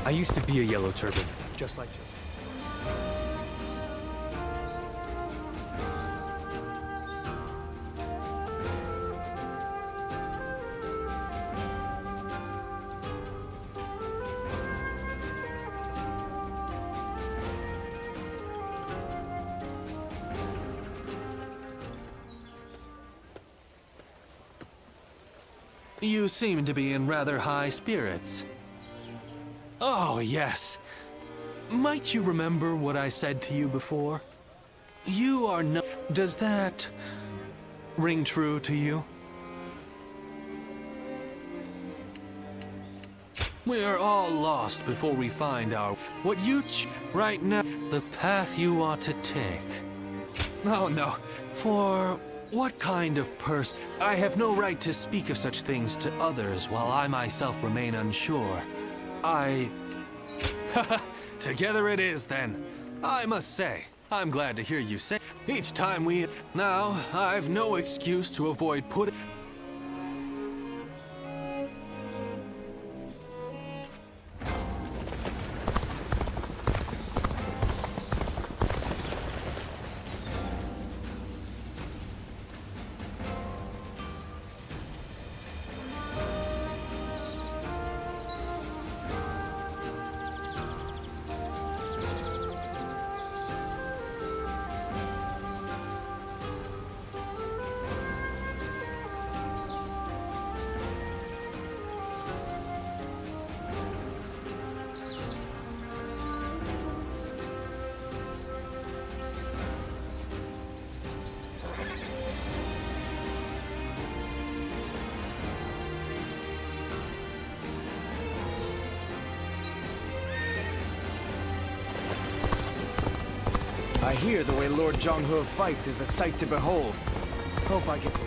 I used to be a Yellow Turban, just like Joe. You seem to be in rather high spirits. Oh, yes. Might you remember what I said to you before? You are no... Does that ring true to you? We're all lost before we find our... What you right now, the path you ought to take. Oh, no. For what kind of person? I have no right to speak of such things to others while I myself remain unsure. Together it is, then. I must say, I'm glad to hear you say. Each time we... Now, I've no excuse to avoid putting... I hear the way Lord Zhonghe fights is a sight to behold. Hope I get to...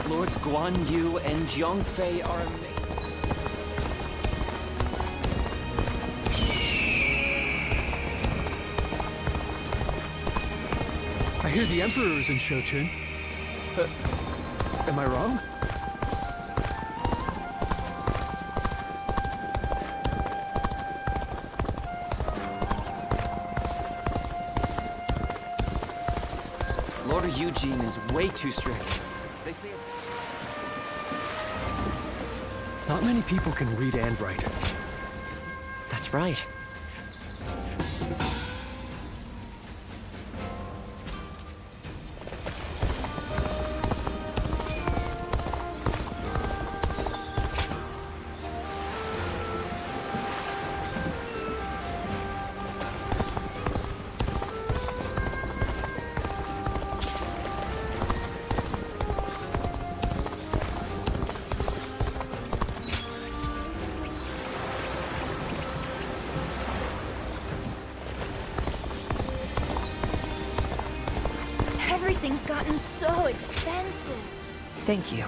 Lords Guan Yu and Jiang Fei are amazing. I hear the Emperor is in Shochun. Am I wrong? Lord Eugene is way too strict. They say... Not many people can read and write. That's right. Everything's gotten so expensive. Thank you.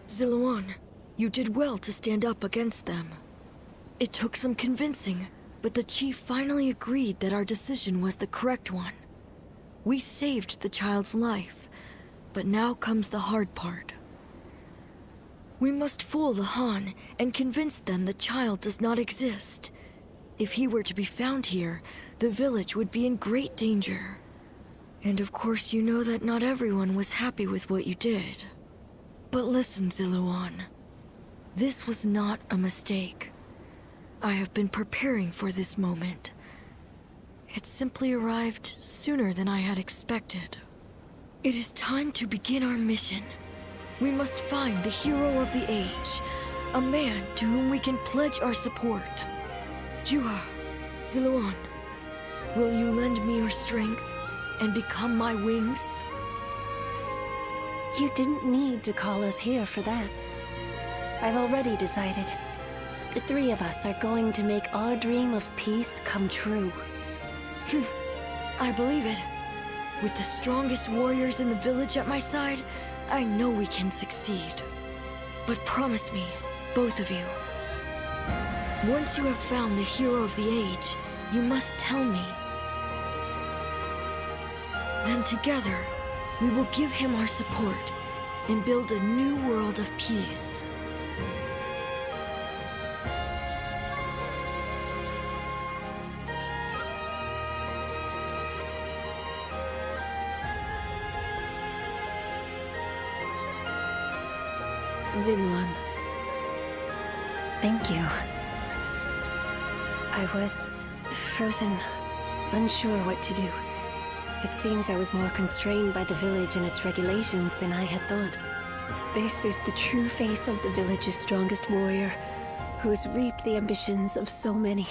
Ziluan, you did well to stand up against them. It took some convincing, but the chief finally agreed that our decision was the correct one. We saved the child's life, but now comes the hard part. We must fool the Han and convince them the child does not exist. If he were to be found here, the village would be in great danger. And of course you know that not everyone was happy with what you did. But listen, Ziluan. This was not a mistake. I have been preparing for this moment. It simply arrived sooner than I had expected. It is time to begin our mission. We must find the hero of the age, a man to whom we can pledge our support. Juha, Ziluan, will you lend me your strength and become my wings? You didn't need to call us here for that. I've already decided. The three of us are going to make our dream of peace come true. I believe it. With the strongest warriors in the village at my side, I know we can succeed. But promise me, both of you. Once you have found the hero of the age, you must tell me. Then together, we will give him our support and build a new world of peace. Ziluan. Thank you. I was frozen, unsure what to do. It seems I was more constrained by the village and its regulations than I had thought. This is the true face of the village's strongest warrior, who has reaped the ambitions of so many.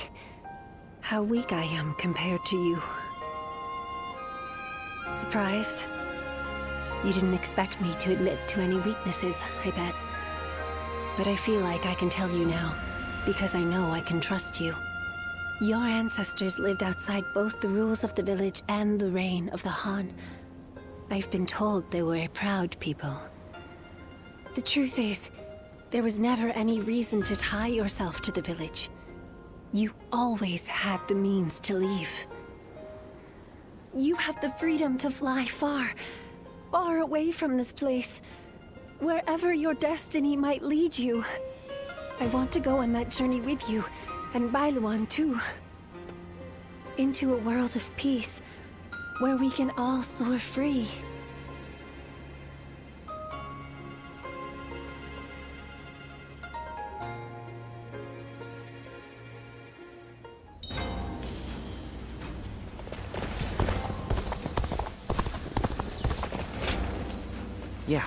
How weak I am compared to you. Surprised? You didn't expect me to admit to any weaknesses, I bet. But I feel like I can tell you now, because I know I can trust you. Your ancestors lived outside both the rules of the village and the reign of the Han. I've been told they were a proud people. The truth is, there was never any reason to tie yourself to the village. You always had the means to leave. You have the freedom to fly far, far away from this place. Wherever your destiny might lead you. I want to go on that journey with you, and Bailuan too. Into a world of peace, where we can all soar free. Yeah.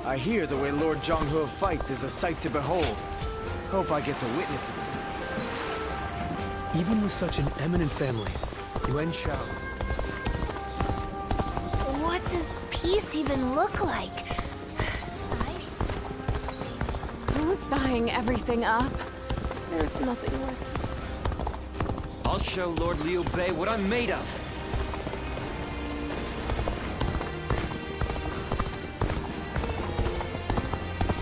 I hear the way Lord Zhonghe fights is a sight to behold. Hope I get to witness it. Even with such an eminent family, Yuan Shao. What does peace even look like? Who's buying everything up? There's nothing left. I'll show Lord Liu Bei what I'm made of.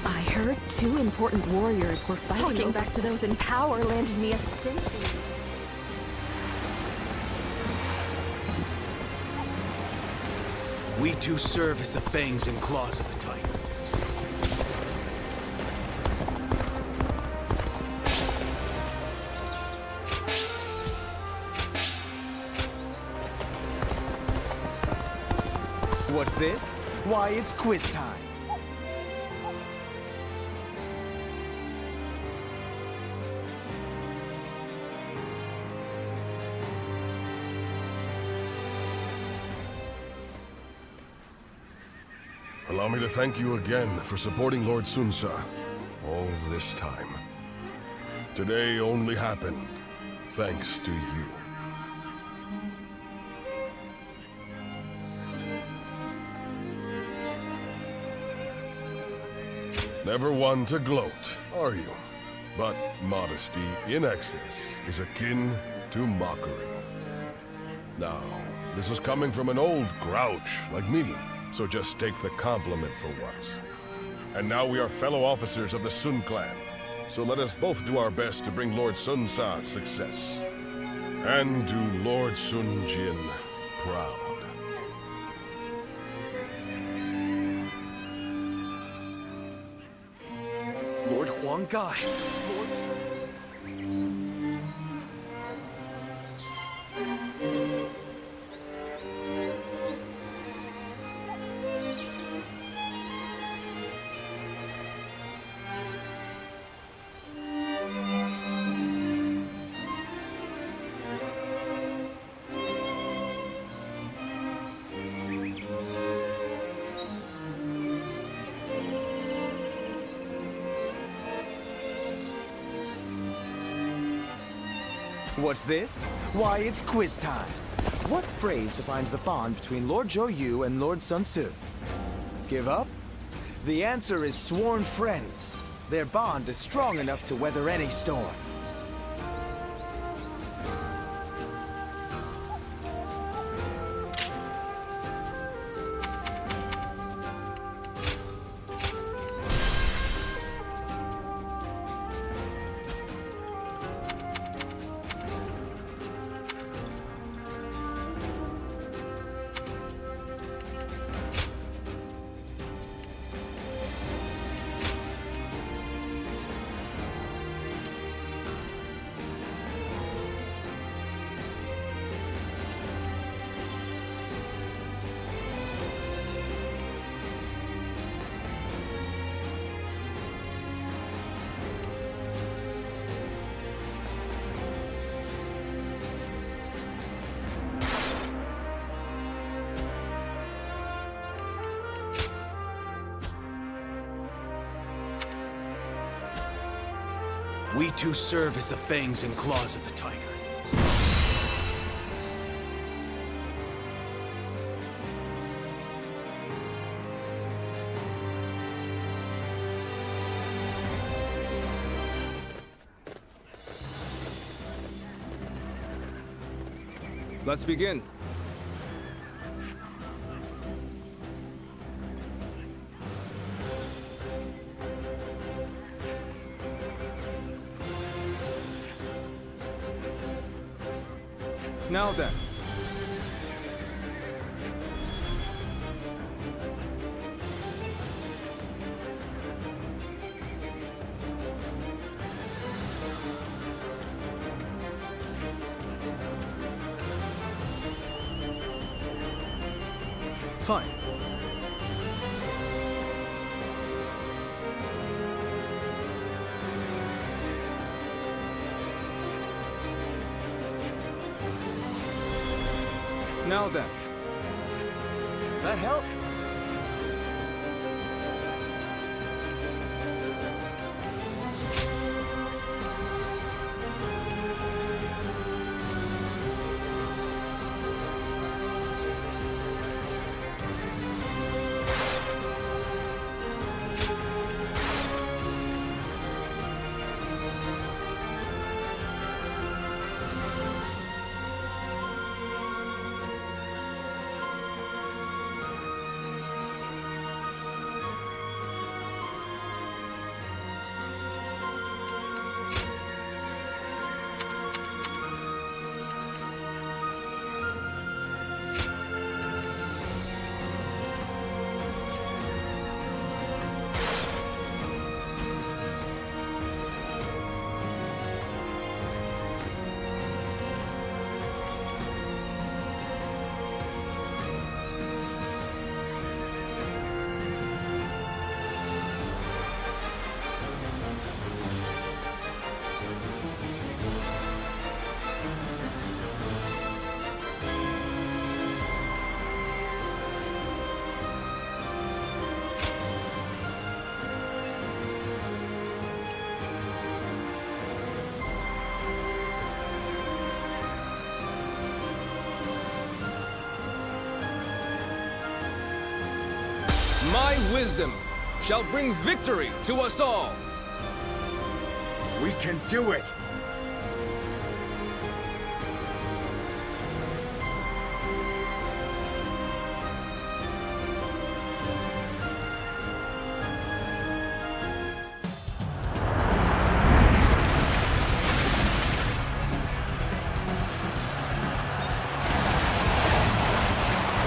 I heard 2 important warriors were fighting. Talking back to those in power landed me a stint. We too serve as the fangs and claws of the Titan. What's this? Why, it's quiz time. Allow me to thank you again for supporting Lord Sunsa all this time. Today only happened thanks to you. Never one to gloat, are you? But modesty in excess is akin to mockery. Now, this is coming from an old grouch like me, so just take the compliment for once. And now we are fellow officers of the Sun clan, so let us both do our best to bring Lord Sun Sa success. And do Lord Sun Jin proud. Lord Huang Gai. Lord... What's this? Why, it's quiz time. What phrase defines the bond between Lord Zhou Yu and Lord Sun Tzu? Give up? The answer is sworn friends. Their bond is strong enough to weather any storm. We two serve as the fangs and claws of the tiger. Let's begin. Now then. Fine. Now then. That help? My wisdom shall bring victory to us all. We can do it!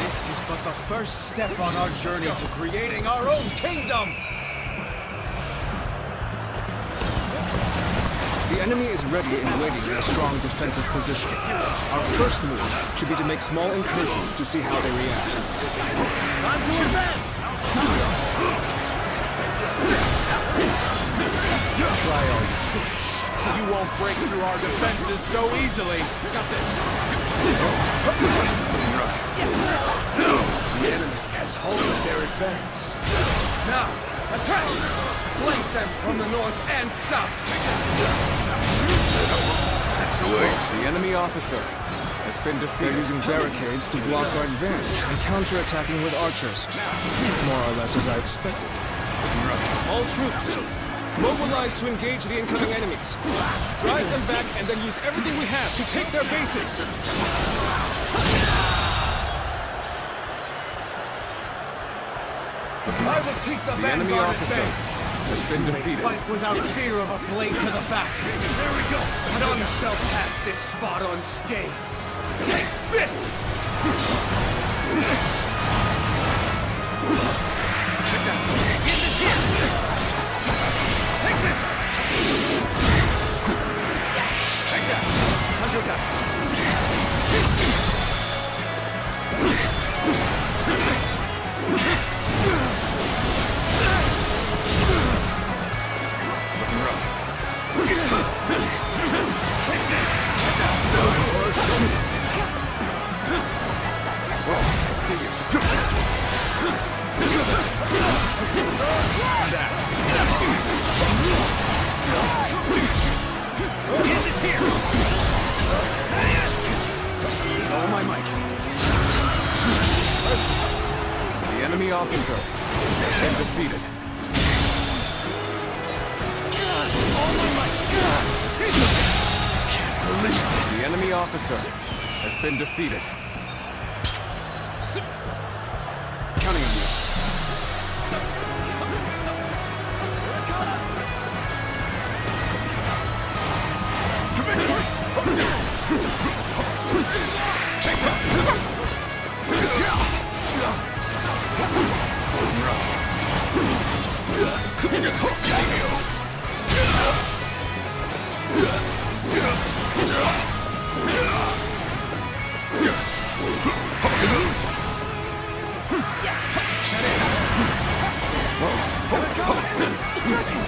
This is but the first step on our journey to creating our own kingdom! The enemy is ready and waiting in a strong defensive position. Our first move should be to make small incursions to see how they react. Time to advance! Try all you won't break through our defenses so easily. Got this. The enemy has halted their advance. Now, attack! Flank them from the north and south. The enemy officer has been defeated. They're using barricades to block our advance and counter-attacking with archers. More or less as I expected. All troops, mobilize to engage the incoming enemies. Drive them back and then use everything we have to take their bases. I will keep the enemy officer has been defeated. Fight without fear of a blade to the back. There we go. None shall pass this spot unscathed. Take this! Check that. Get this here! Take this! Take that! Time to attack. I see you. Get this here! With all my might. The enemy officer has been defeated. All my might! Can't believe this! The enemy officer has been defeated. Counting on you. To victory! Take that! It's your turn.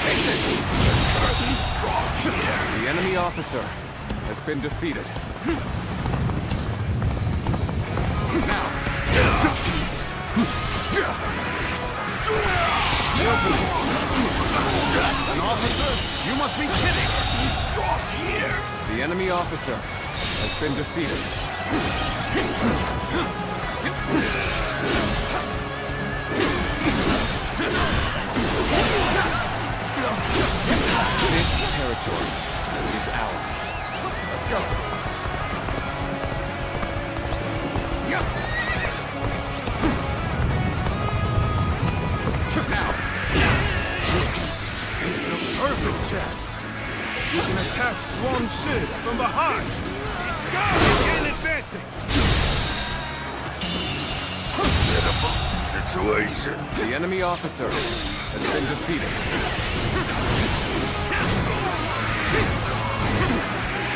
Take this! The enemy officer has been defeated. Now! An officer? You must be kidding! These straws here! The enemy officer has been defeated. This territory is ours. Let's go! Now! This is the perfect chance! You can attack Swan Sid from behind! Go! And advancing! Pitiful situation. The enemy officer has been defeated.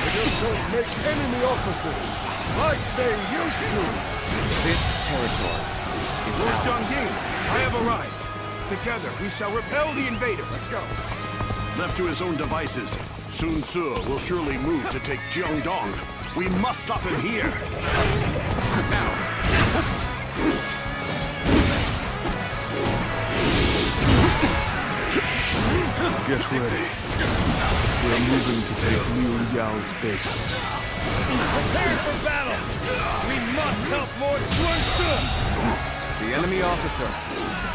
They just don't make enemy officers like they used to. This territory is Lord ours. Zhang, I have arrived. Together, we shall repel the invaders. Let's go. Left to his own devices, Sun Tzu will surely move to take Jiangdong. We must stop him here. Now! Get ready. We're moving to take Liu Yao's base. Prepare for battle! We must help Lord Sun Tzu! The enemy officer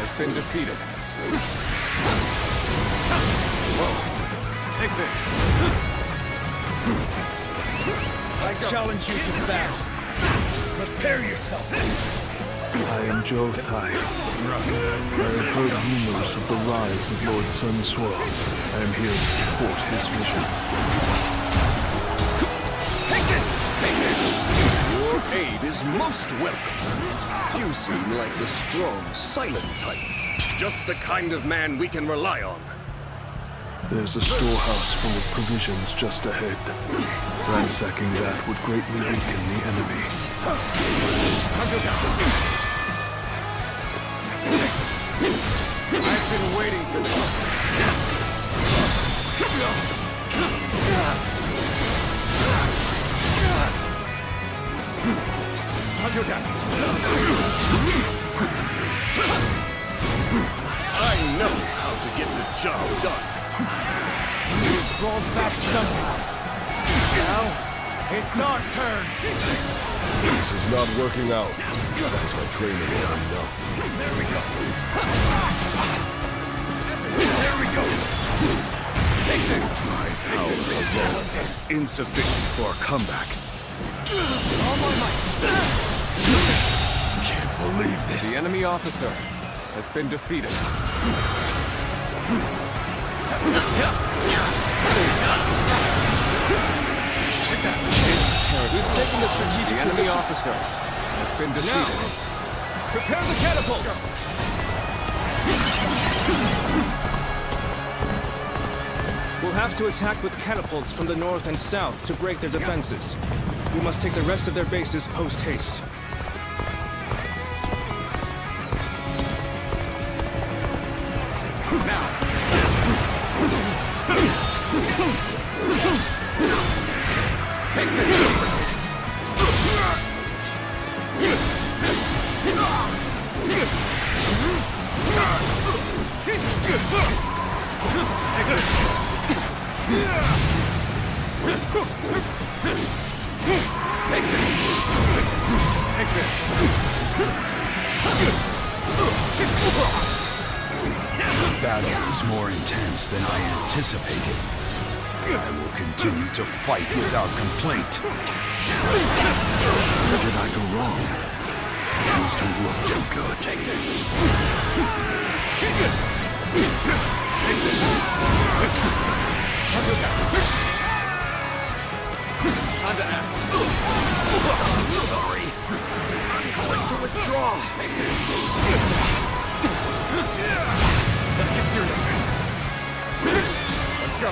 has been defeated. Whoa. Take this. I challenge you to battle. Prepare yourself. I am Zhou Tai. I have heard rumors of the rise of Lord Sun Tzu. I am here to support his vision. Take this! Take this! Your aid is most welcome. You seem like the strong, silent type. Just the kind of man we can rely on. There's a storehouse full of provisions just ahead. Ransacking that would greatly weaken the enemy. I've been waiting for this. I know how to get the job done. You brought back somehow. Now, it's our turn. This is not working out. That's my training is enough. There we go. There we go. Take this. My power alone is insufficient for a comeback. All my might. Can't believe this. The enemy officer has been defeated. We've taken the strategic enemy officer has been defeated. Now, prepare the catapults! We'll have to attack with catapults from the north and south to break their defenses. We must take the rest of their bases post-haste. Take this! Take this! Take this! The battle is more intense than I anticipated. I will continue to fight without complaint. Where did I go wrong? Things don't look too good. Take this! Take it! Take this! Time to act. I'm sorry. I'm going to withdraw. Take this. Let's get serious. Let's go.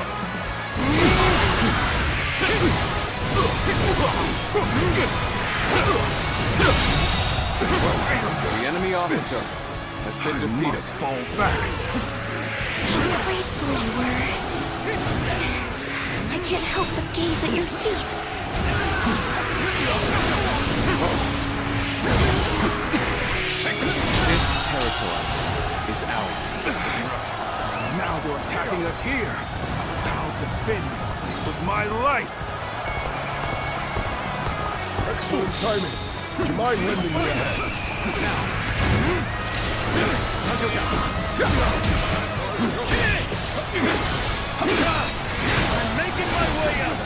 The enemy officer has been defeated. I must fall back. How graceful you were. I can't help but gaze at your feet. This territory is ours. So now they're attacking us here. I'll defend this place with my life. Excellent timing. Would you mind lending me a hand? I'm making my way out.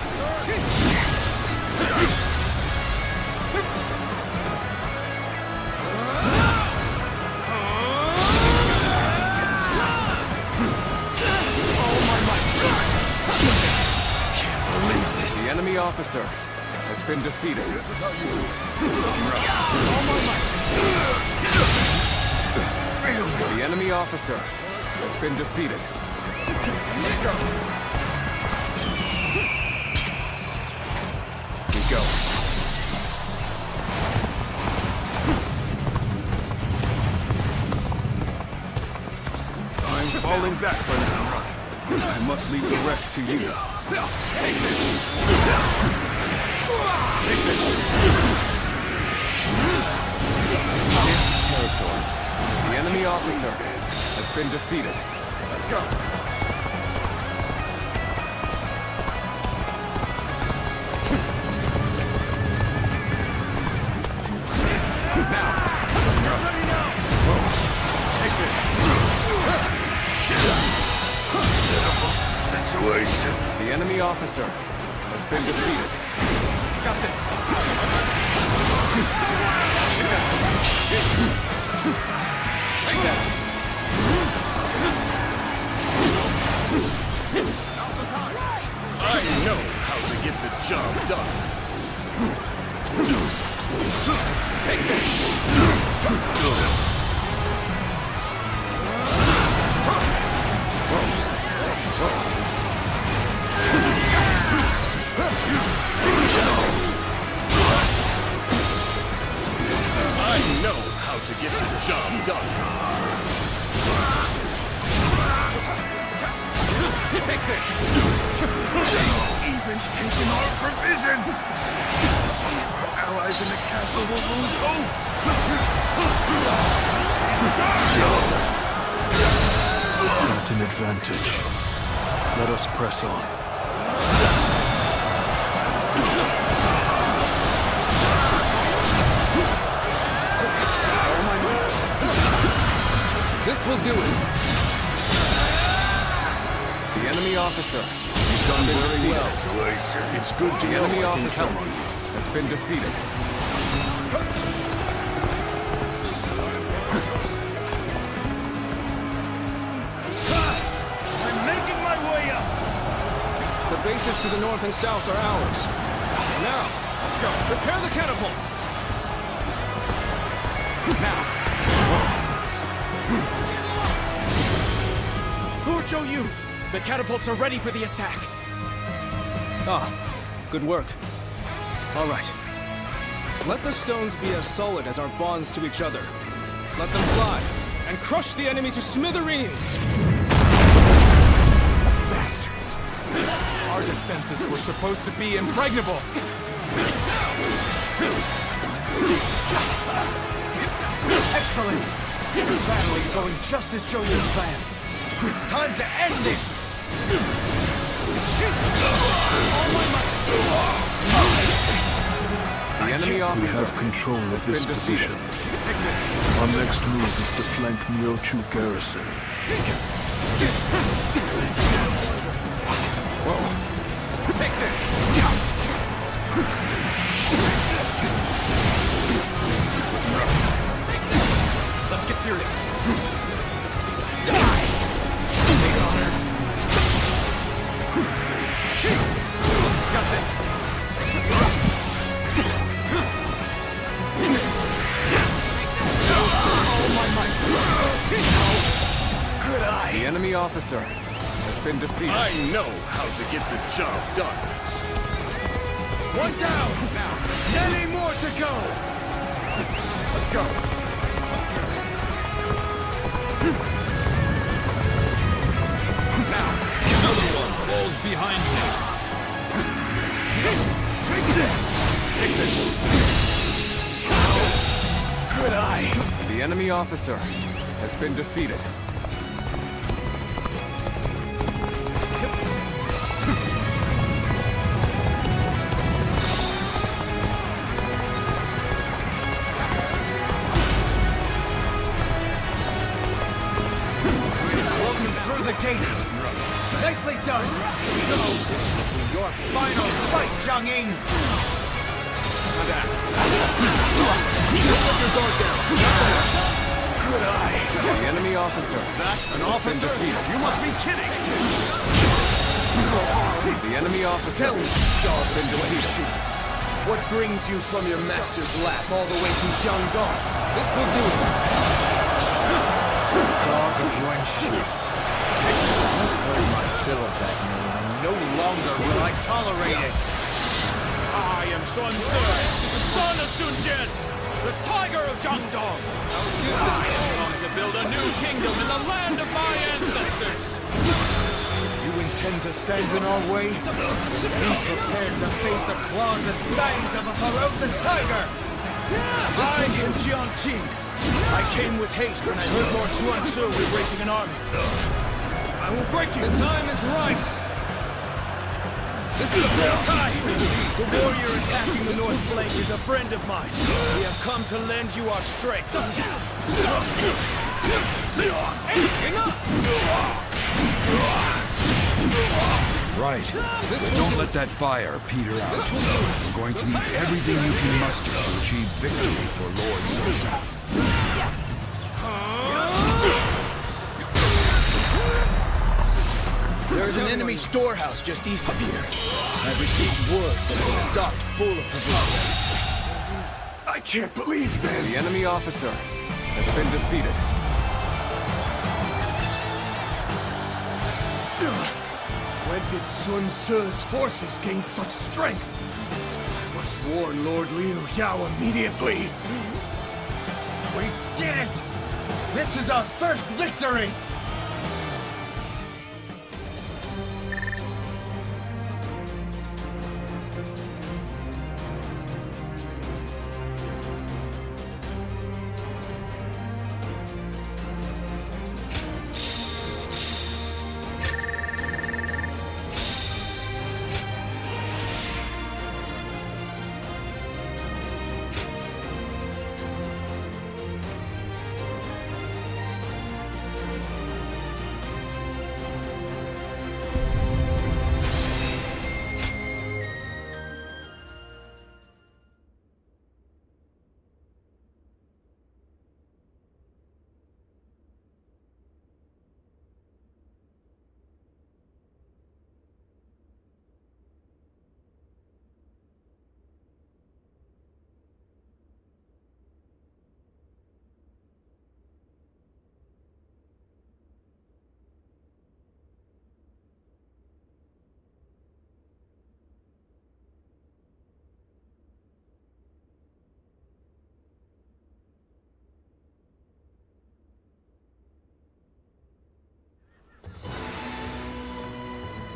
The enemy officer has been defeated. This is how you do it. All my might. The enemy officer has been defeated. Let's go. We go. I'm falling back for now. I must leave the rest to you. Take this. Take this. This territory. The enemy officer has been defeated. Let's go. The enemy officer has been defeated. Got this. Take that. I know how to get the job done. Take this. I know how to get the job done. Take this! Even taking our provisions! Our allies in the castle will lose hope! That's an advantage. Let us press on. This will do it. The enemy officer. You've done very well. It's good to The know enemy I can officer count on you. has been defeated. I'm making my way up! The bases to the north and south are ours. Now, let's go. Prepare the catapults. Now. Lord Zhou, the catapults are ready for the attack. Ah, good work. All right. Let the stones be as solid as our bonds to each other. Let them fly, and crush the enemy to smithereens! Bastards. Our defenses were supposed to be impregnable. Excellent. The battle is going just as Zhou planned. It's time to end this! The enemy We officer have control of has this been position. defeated. Our next move is to flank Myochu garrison. Whoa. Take this! Let's get serious. Die! Take honor. Got this. All my might. Good eye. The enemy officer has been defeated. I know how to get the job done. One down. Now, many more to go. Let's go. Now, another one falls behind me. Take this. Take this. Good eye. The enemy officer has been defeated. Welcome through the gates. Nicely done. So, this will be your final fight, Jiang-Ying. For that. Put your guard down. Good eye. The enemy officer An has officer? been defeated. You must be kidding. The enemy officer has been defeated. What brings you from your master's lap all the way to Jiangdong? This will do it. Dog of Yuan Shu. I've heard my fill of that name, and no longer will I tolerate it. I am Sun Ce, son of Sun Jian, the Tiger of Jiangdong. I have come to build a new kingdom in the land of my ancestors. You intend to stand in our way? Be prepared to face the claws and fangs of a ferocious tiger! I am Jiang Qing. I came with haste when I heard Lord Xuan Ce was raising an army. I will break you! The time is right! This is the time! The warrior attacking the north flank is a friend of mine. We have come to lend you our strength. Enough! Right. But don't let that fire peter out. You're going to need everything you can muster to achieve victory for Lord Sosa. There's an enemy storehouse just east of here. I've received word that it's stocked full of provisions. I can't believe this! The enemy officer has been defeated. When did Sun Tzu's forces gain such strength? I must warn Lord Liu Yao immediately. We did it! This is our first victory!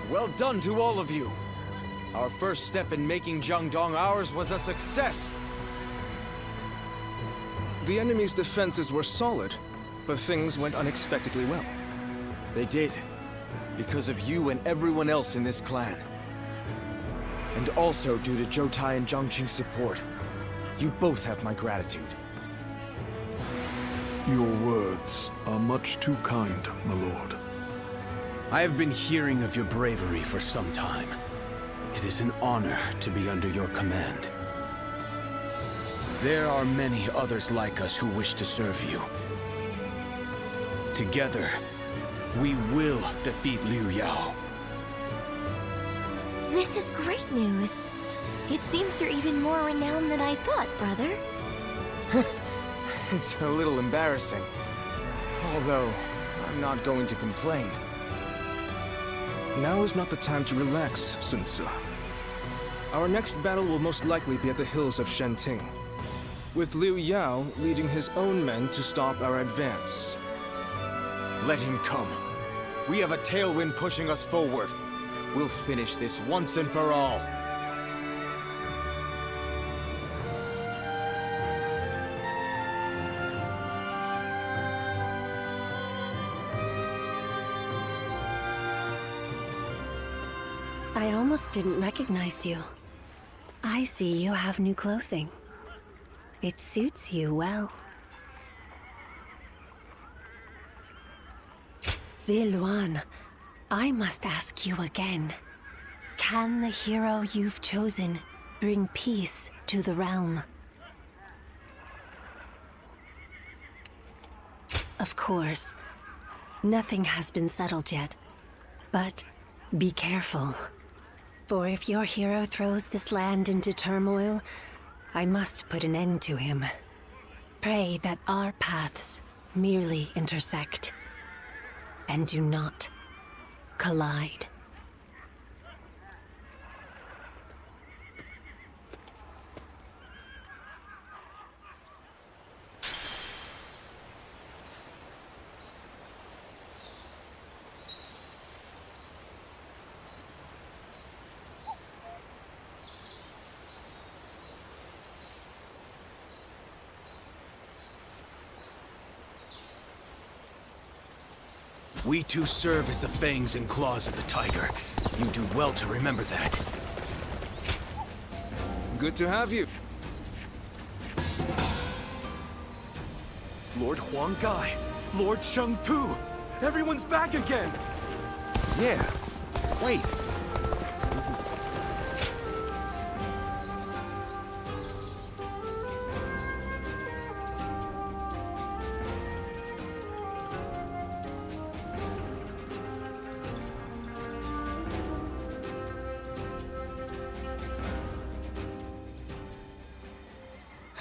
Well done to all of you. Our first step in making Jiangdong ours was a success. The enemy's defenses were solid, but things went unexpectedly well. They did, because of you and everyone else in this clan. And also due to Jotai and Zhangqing's support. You both have my gratitude. Your words are much too kind, my lord. I have been hearing of your bravery for some time. It is an honor to be under your command. There are many others like us who wish to serve you. Together, we will defeat Liu Yao. This is great news. It seems you're even more renowned than I thought, brother. It's a little embarrassing. Although, I'm not going to complain. Now is not the time to relax, Sun Tzu. Our next battle will most likely be at the hills of Shenting, with Liu Yao leading his own men to stop our advance. Let him come. We have a tailwind pushing us forward. We'll finish this once and for all. I almost didn't recognize you. I see you have new clothing. It suits you well. Ziluan, I must ask you again. Can the hero you've chosen bring peace to the realm? Of course, nothing has been settled yet. But be careful. For if your hero throws this land into turmoil, I must put an end to him. Pray that our paths merely intersect, and do not collide. We too serve as the fangs and claws of the tiger. You do well to remember that. Good to have you. Lord Huang Gai, Lord Sheng Pu, everyone's back again! Yeah. Wait,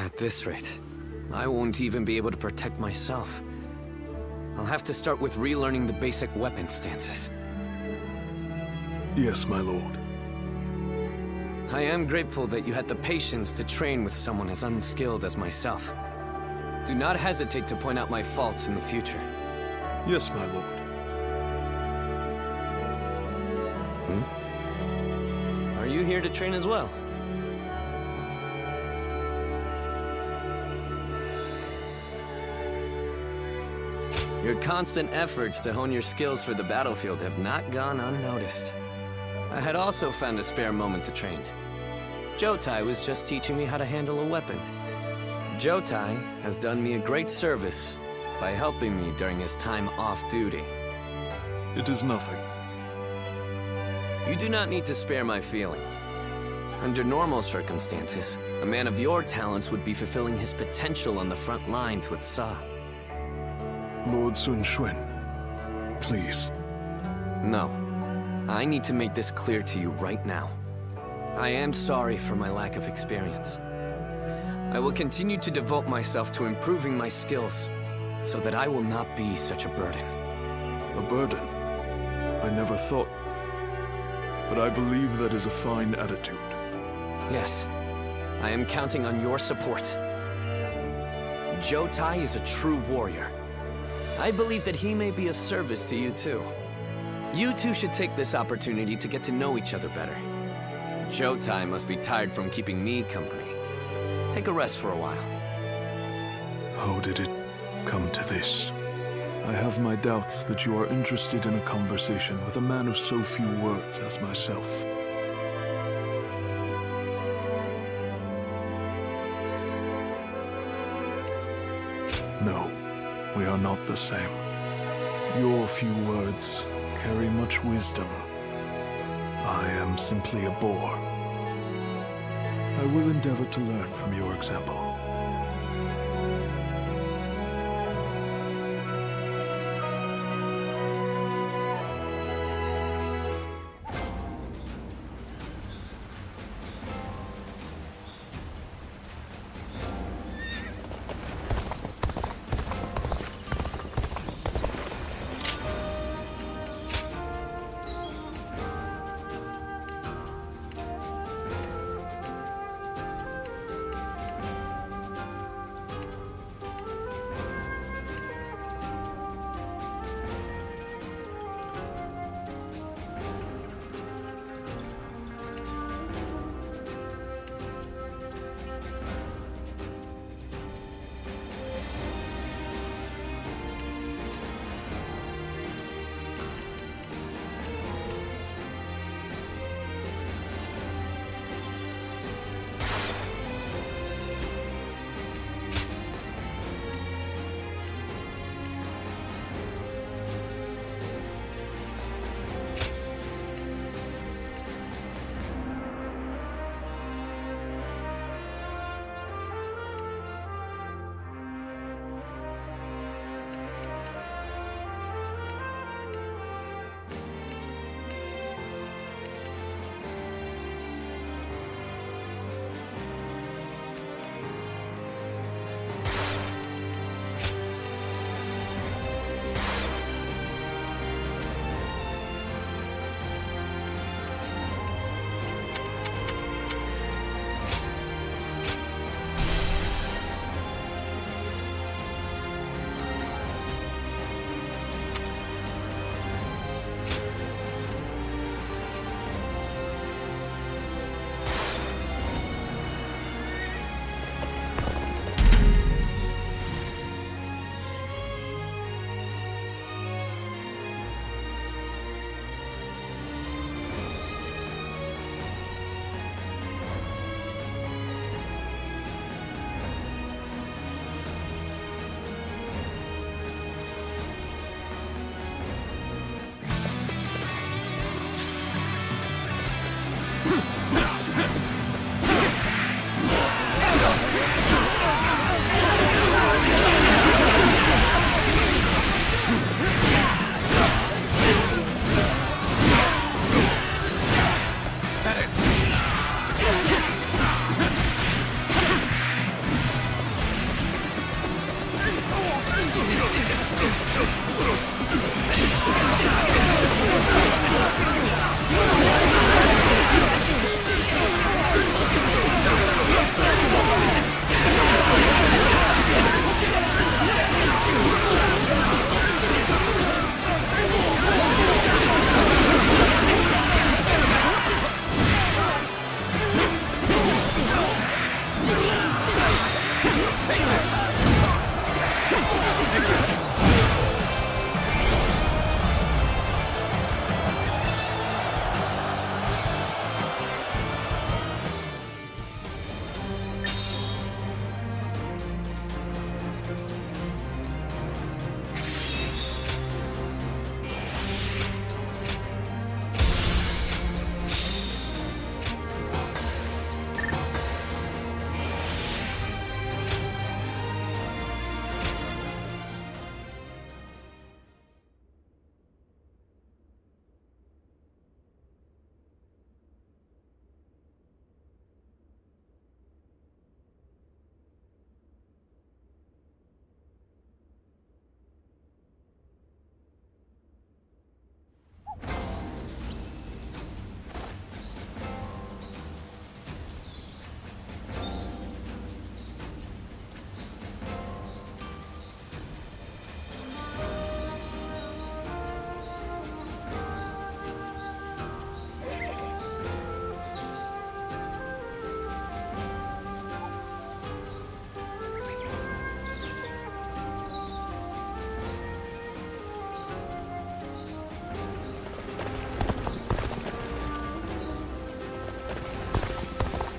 At this rate, I won't even be able to protect myself. I'll have to start with relearning the basic weapon stances. Yes, my lord. I am grateful that you had the patience to train with someone as unskilled as myself. Do not hesitate to point out my faults in the future. Yes, my lord. Are you here to train as well? Your constant efforts to hone your skills for the battlefield have not gone unnoticed. I had also found a spare moment to train. Jotai was just teaching me how to handle a weapon. Jotai has done me a great service by helping me during his time off duty. It is nothing. You do not need to spare my feelings. Under normal circumstances, a man of your talents would be fulfilling his potential on the front lines with Sa. Lord Sun Xuan, please. No. I need to make this clear to you right now. I am sorry for my lack of experience. I will continue to devote myself to improving my skills, so that I will not be such a burden. A burden? I never thought. But I believe that is a fine attitude. Yes. I am counting on your support. Jotai is a true warrior. I believe that he may be of service to you too. You two should take this opportunity to get to know each other better. Jotai must be tired from keeping me company. Take a rest for a while. How did it come to this? I have my doubts that you are interested in a conversation with a man of so few words as myself. No, we are not the same. Your few words carry much wisdom. I am simply a boor. I will endeavor to learn from your example.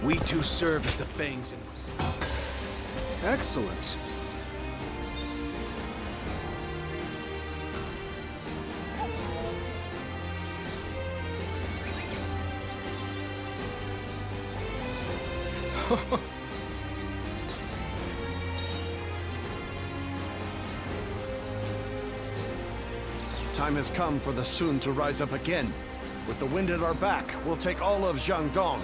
We two serve as the fangs and... Excellent. Time has come for the Sun to rise up again. With the wind at our back, we'll take all of Jiangdong.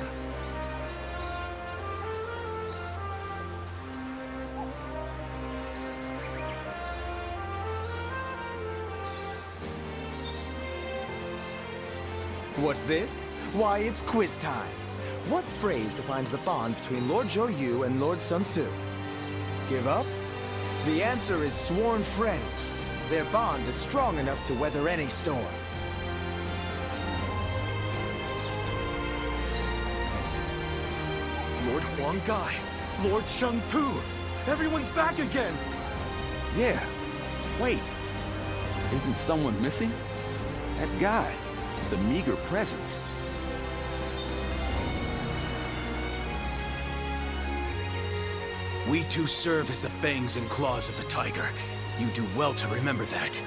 What's this? Why, it's quiz time. What phrase defines the bond between Lord Zhou Yu and Lord Sun Tzu? Give up? The answer is sworn friends. Their bond is strong enough to weather any storm. Lord Huang Gai, Lord Sheng Pu, everyone's back again! Yeah. Wait. Isn't someone missing? That guy. The meager presence. We two serve as the fangs and claws of the tiger. You do well to remember that.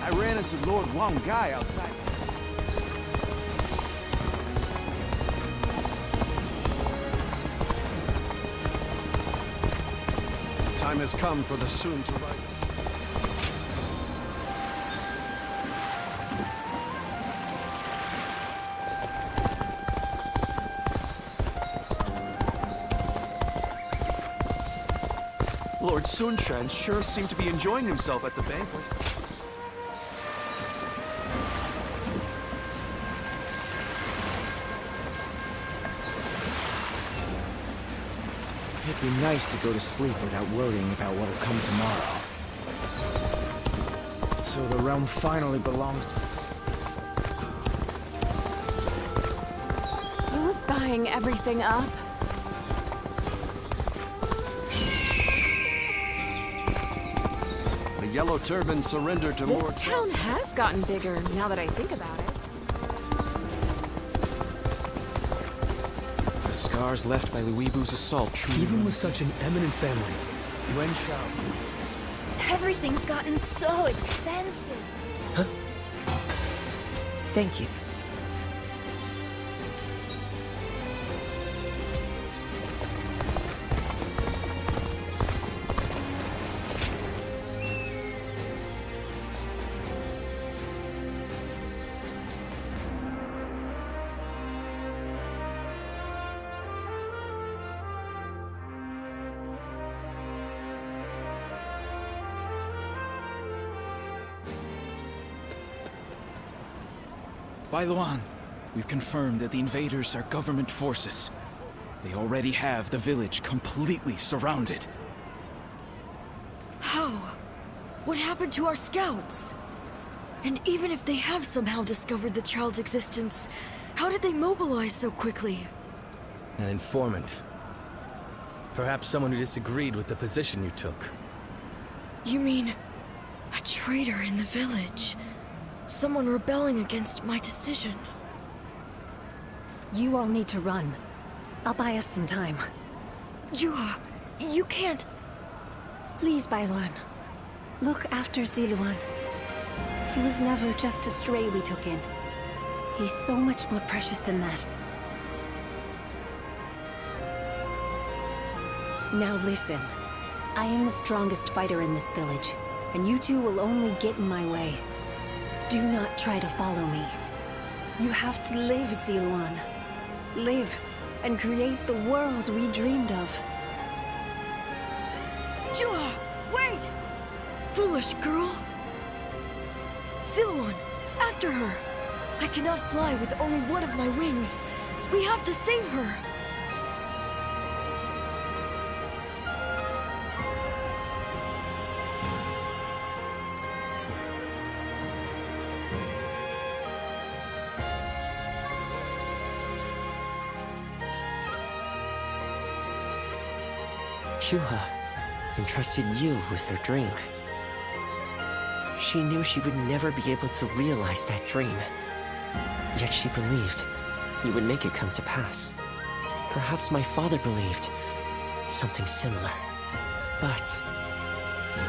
I ran into Lord Huang Gai outside. Time has come for the Sun to rise up. Lord Sun Quan sure seemed to be enjoying himself at the banquet. It'd be nice to go to sleep without worrying about what'll come tomorrow. So the realm finally belongs to... Who's buying everything up? The Yellow Turban surrendered to Lord... This town has gotten bigger now that I think about it. The scars left by Luibu's assault truly... Even with such an eminent family, Yuan Shao... Everything's gotten so expensive. Huh? Thank you. Bai Luan, we've confirmed that the invaders are government forces. They already have the village completely surrounded. How? What happened to our scouts? And even if they have somehow discovered the child's existence, how did they mobilize so quickly? An informant. Perhaps someone who disagreed with the position you took. You mean... a traitor in the village? Someone rebelling against my decision? You all need to run. I'll buy us some time. Juha, you can't... Please, Bailuan. Look after Ziluan. He was never just a stray we took in. He's so much more precious than that. Now listen. I am the strongest fighter in this village, and you two will only get in my way. Do not try to follow me. You have to live, Ziluan. Live, and create the world we dreamed of. Juha, wait! Foolish girl! Ziluan, after her! I cannot fly with only one of my wings. We have to save her! Juha entrusted you with her dream. She knew she would never be able to realize that dream. Yet she believed he would make it come to pass. Perhaps my father believed something similar. But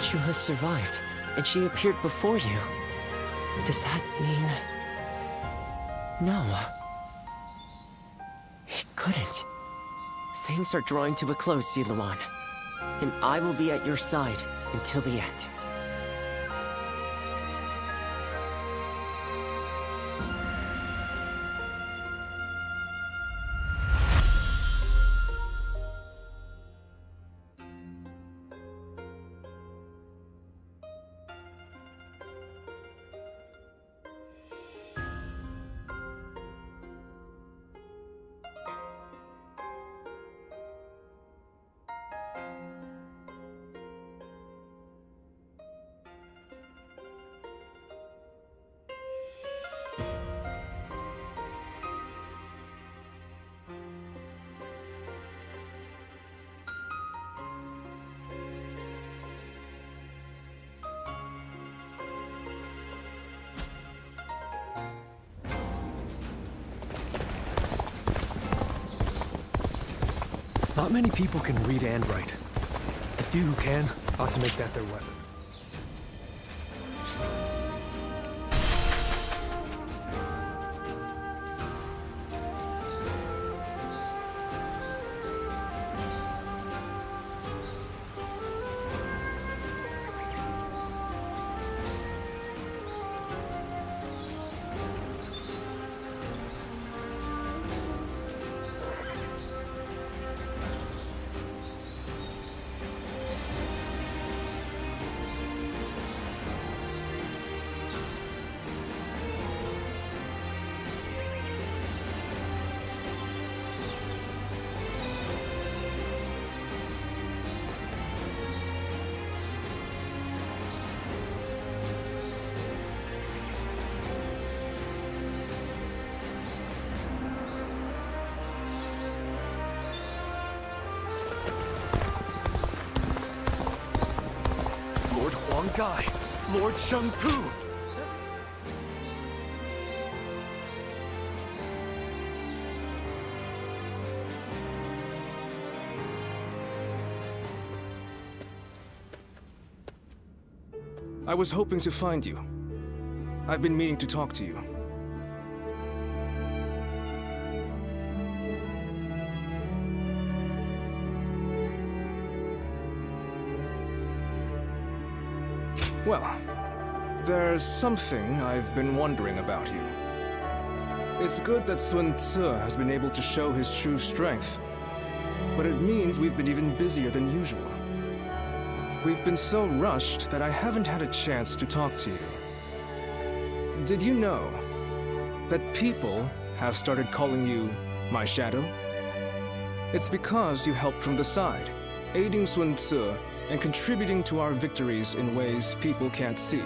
Chu has survived, and she appeared before you. Does that mean... No. He couldn't. Things are drawing to a close, Siluan. And I will be at your side until the end. Not many people can read and write. The few who can ought to make that their weapon. Guy, Lord Shangpu! I was hoping to find you. I've been meaning to talk to you. Well, there's something I've been wondering about you. It's good that Sun Tzu has been able to show his true strength, but it means we've been even busier than usual. We've been so rushed that I haven't had a chance to talk to you. Did you know that people have started calling you my shadow? It's because you helped from the side, aiding Sun Tzu and contributing to our victories in ways people can't see.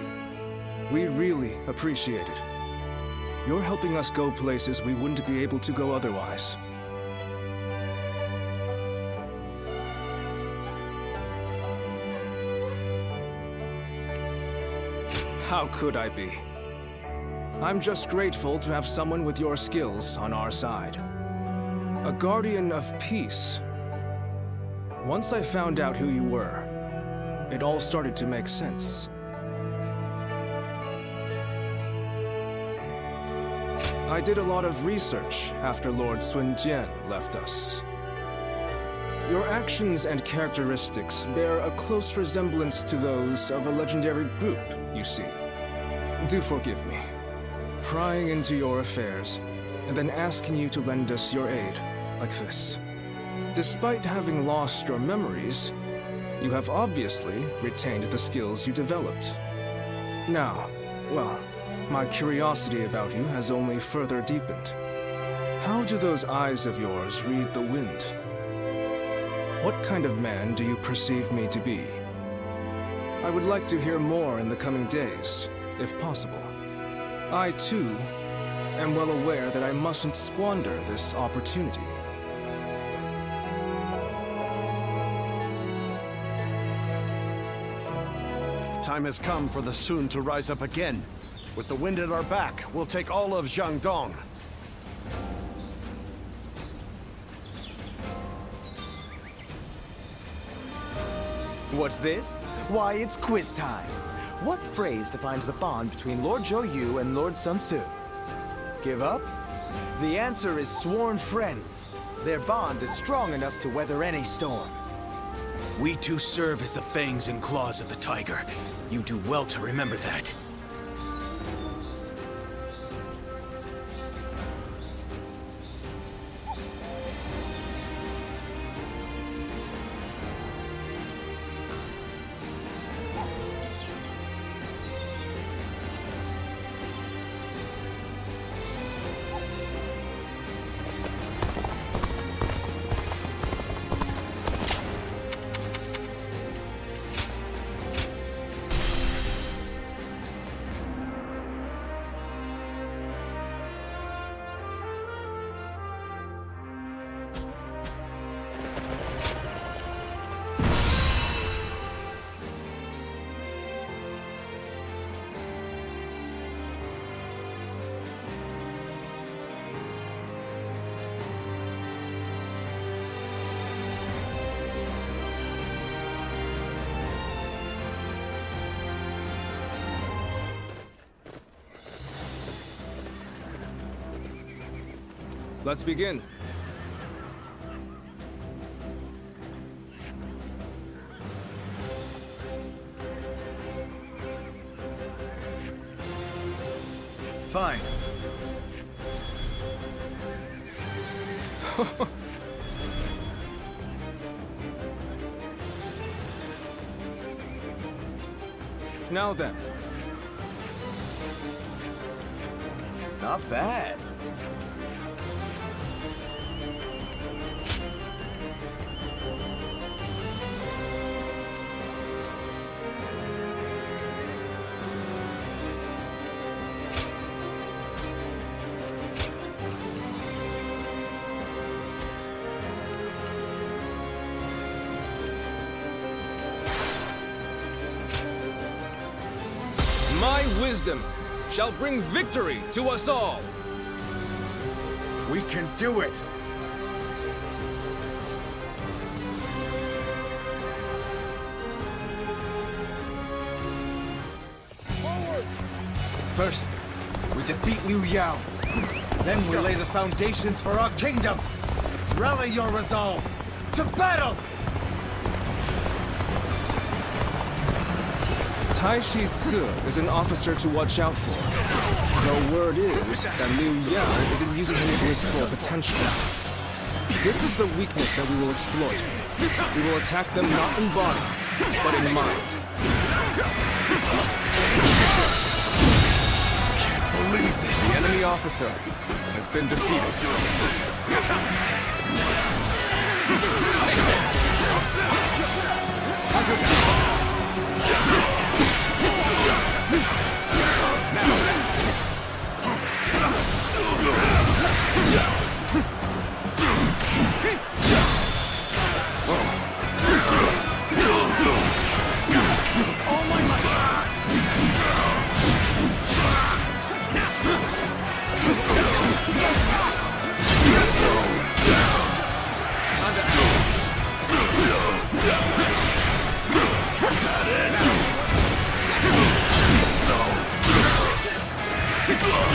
We really appreciate it. You're helping us go places we wouldn't be able to go otherwise. How could I be? I'm just grateful to have someone with your skills on our side. A guardian of peace. Once I found out who you were, it all started to make sense. I did a lot of research after Lord Sun Jian left us. Your actions and characteristics bear a close resemblance to those of a legendary group, you see. Do forgive me. Prying into your affairs, and then asking you to lend us your aid, like this. Despite having lost your memories, you have obviously retained the skills you developed. Now, well, my curiosity about you has only further deepened. How do those eyes of yours read the wind? What kind of man do you perceive me to be? I would like to hear more in the coming days, if possible. I, too, am well aware that I mustn't squander this opportunity. time has come for the Sun to rise up again. With the wind at our back, we'll take all of Jiangdong. What's this? Why, it's quiz time. What phrase defines the bond between Lord Zhou Yu and Lord Sun Tzu? Give up? The answer is sworn friends. Their bond is strong enough to weather any storm. We two serve as the fangs and claws of the tiger. You do well to remember that. Let's begin. Fine. Now then. Not bad. My wisdom shall bring victory to us all. We can do it. First, we defeat Liu Yao. Then we lay the foundations for our kingdom. Rally your resolve. To battle! Tai Shi Tzu is an officer to watch out for. The word is that Liu Yao isn't using him to his full potential. This is the weakness that we will exploit. We will attack them not in body, but in mind. Can't believe this. The enemy officer has been defeated.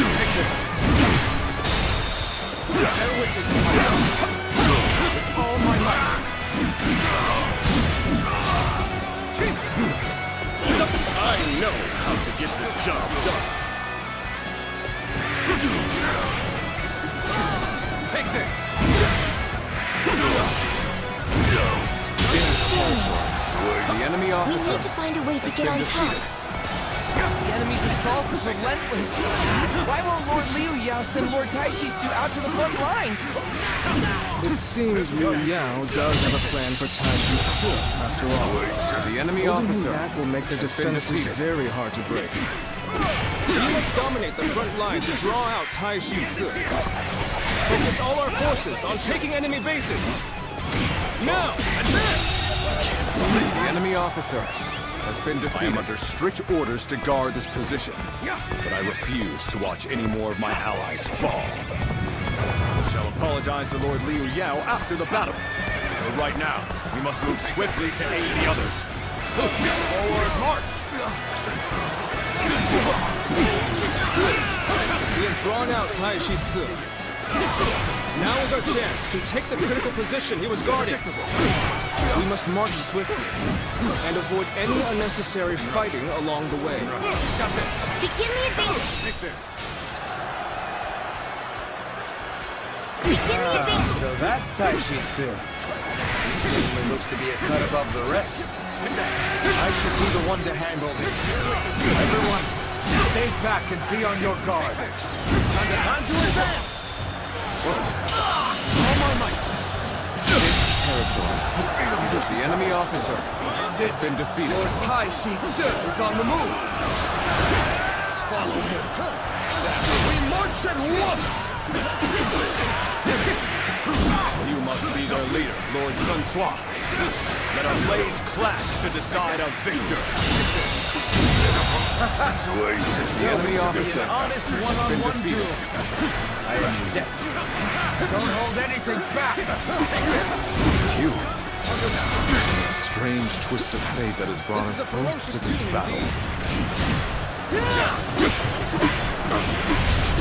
Take this. Bear witness to my power. With all my might. I know how to get the job done. Take this. The enemy officer. We need to find a way to get on top. The enemy's assault is relentless. Why won't Lord Liu Yao send Lord Tai Shi Tzu out to the front lines? It seems Liu Yao does have a plan for Tai Shi Tzu, after all. The enemy Holding officer him back will make their defenses very hard to break. We must dominate the front line to draw out Tai Shi Tzu. Focus all our forces on taking enemy bases. Now, advance! The enemy officer has been defeated. I am under strict orders to guard this position, but I refuse to watch any more of my allies fall. I shall apologize to Lord Liu Yao after the battle. But right now, we must move swiftly to aid the others. Forward march! We have drawn out Tai Shi Tzu. Now is our chance to take the critical position he was guarding. We must march swiftly and avoid any unnecessary fighting along the way. Got this. Begin the advance. Take this. Begin the advance. So that's Tai Shi Tzu. He certainly looks to be a cut above the rest. I should be the one to handle this. Everyone, stay back and be on your guard. Time to advance! All my might! This territory is of the enemy officer. Has been defeated. Lord Tai Shi Tzu is on the move. Follow him. We march at once! You must be their leader, Lord Sun Sua. Let our blades clash to decide a victor. The enemy officer Honest has been one-on-one defeated. duel. I accept. Don't hold anything back. It's you. It's a strange twist of fate that has brought us both to this battle.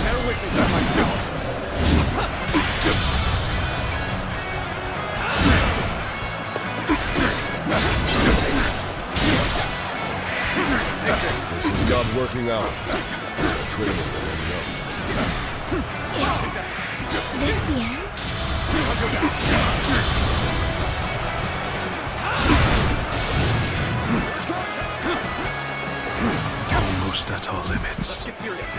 Bear witness of my power. Take this. This is God working out. Training enough. Is this the end? Almost at our limits. Let's get serious.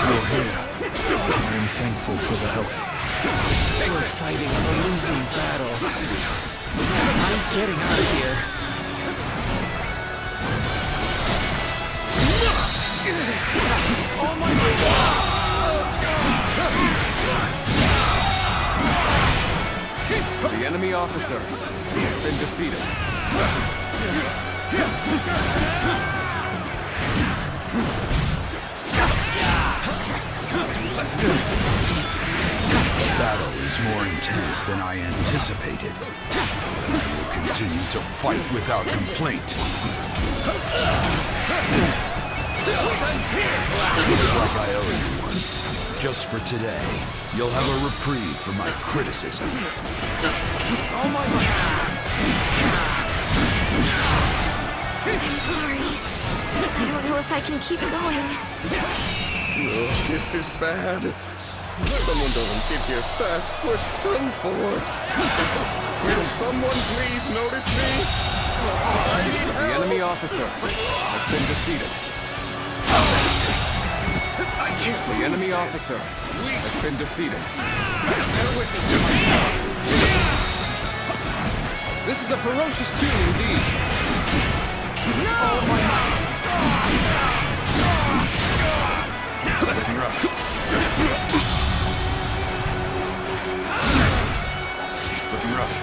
You're here. I am thankful for the help. We're fighting a losing battle. I'm getting out of here. Oh my God! The enemy officer has been defeated. The battle is more intense than I anticipated. I will continue to fight without complaint. Looks like I owe you one. Just for today, you'll have a reprieve for my criticism. Oh my I'm sorry. I don't know if I can keep going. Oh, this is bad. Someone doesn't get here fast. We're done for. Will someone please notice me? I need help. The enemy officer has been defeated. I can't. The enemy officer has been defeated. This is a ferocious tune indeed. Oh my God! Looking rough. Looking rough.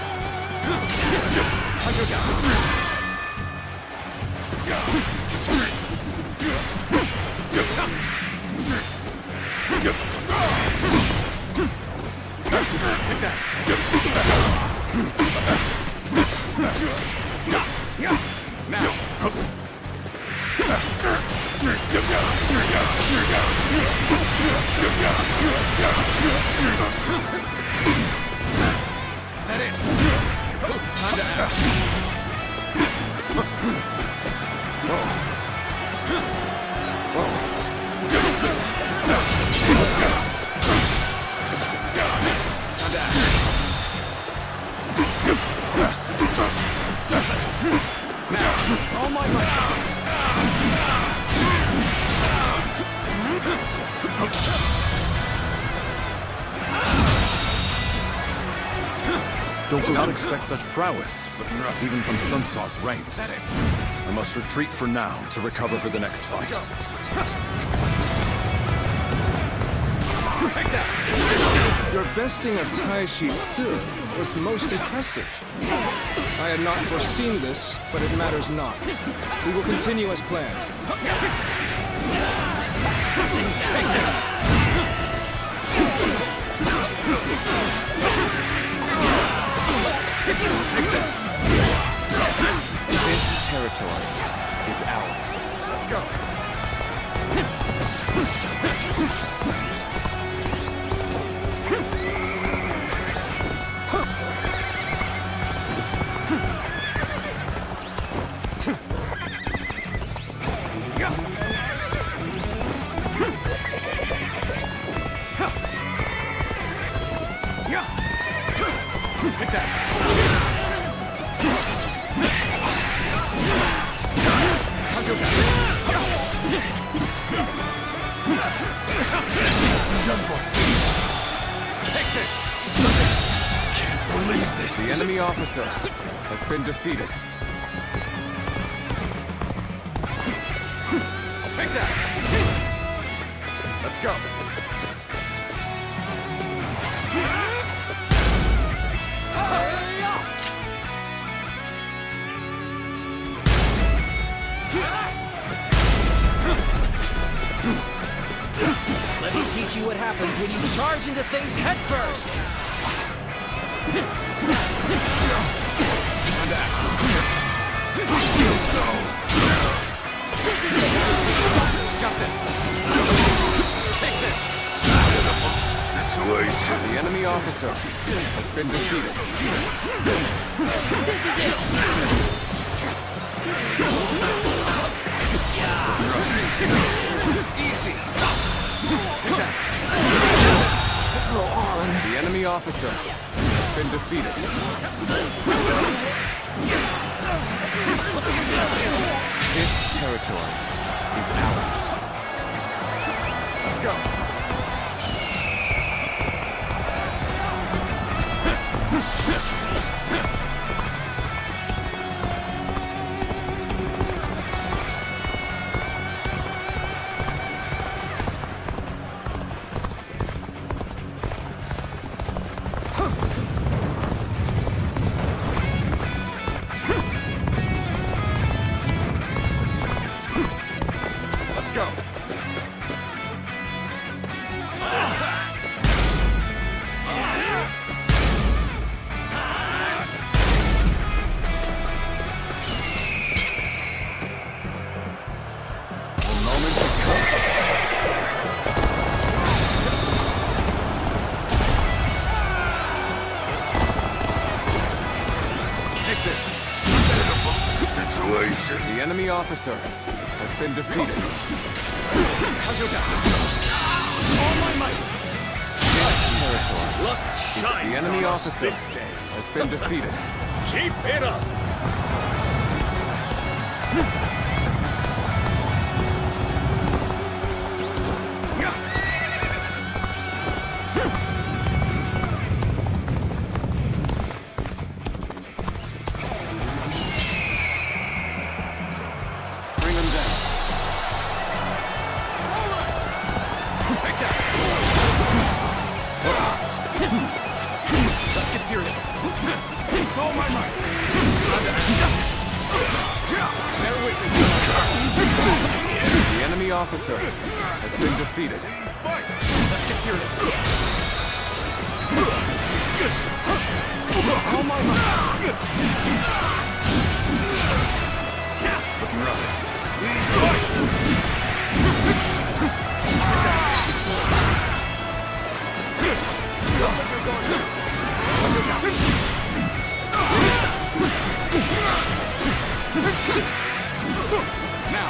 Take that! Now! Is that it? Time to act. Oh my God! Don't not expect such prowess, even from Sun Tzu's ranks. I must retreat for now to recover for the next fight. Take that! Your besting of Taishi Tsu was most impressive. I had not foreseen this, but it matters not. We will continue as planned. Take this! Take this! This territory is ours. Let's go! Take that! Take this! Can't believe this. The enemy officer has been defeated. I'll take that! Let's go! Let me teach you what happens when you charge into things head first! Got this! Take this! Situation. The enemy officer has been defeated. This is it! Easy! Take that! The enemy officer has been defeated. This territory is ours. Let's go! Let's go! The moment has come. Take this! Situation. The enemy officer has been defeated. All my might! This territory Luck is shines the enemy on us officer this day. has been defeated. Keep it up. Bring him down. Take that! Let's get serious. With all my might. Bear witness. The enemy officer has been defeated. Let's get serious. All my might. Looking rough. Now.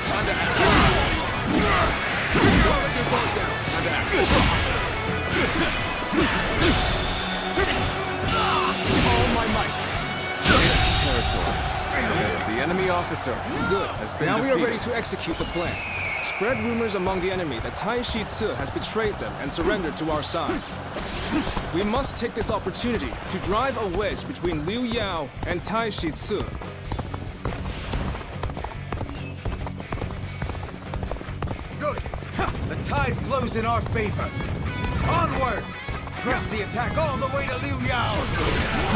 Time to act. Don't let your guard down. Time to act. All my might. This territory is the enemy officer. Good. Has been Now we defeated. are ready to execute the plan. Spread rumors among the enemy that Taishi Tsu has betrayed them and surrendered to our side. We must take this opportunity to drive a wedge between Liu Yao and Taishi Tsu. tide flows in our favor. Onward! Press the attack all the way to Liu Yao!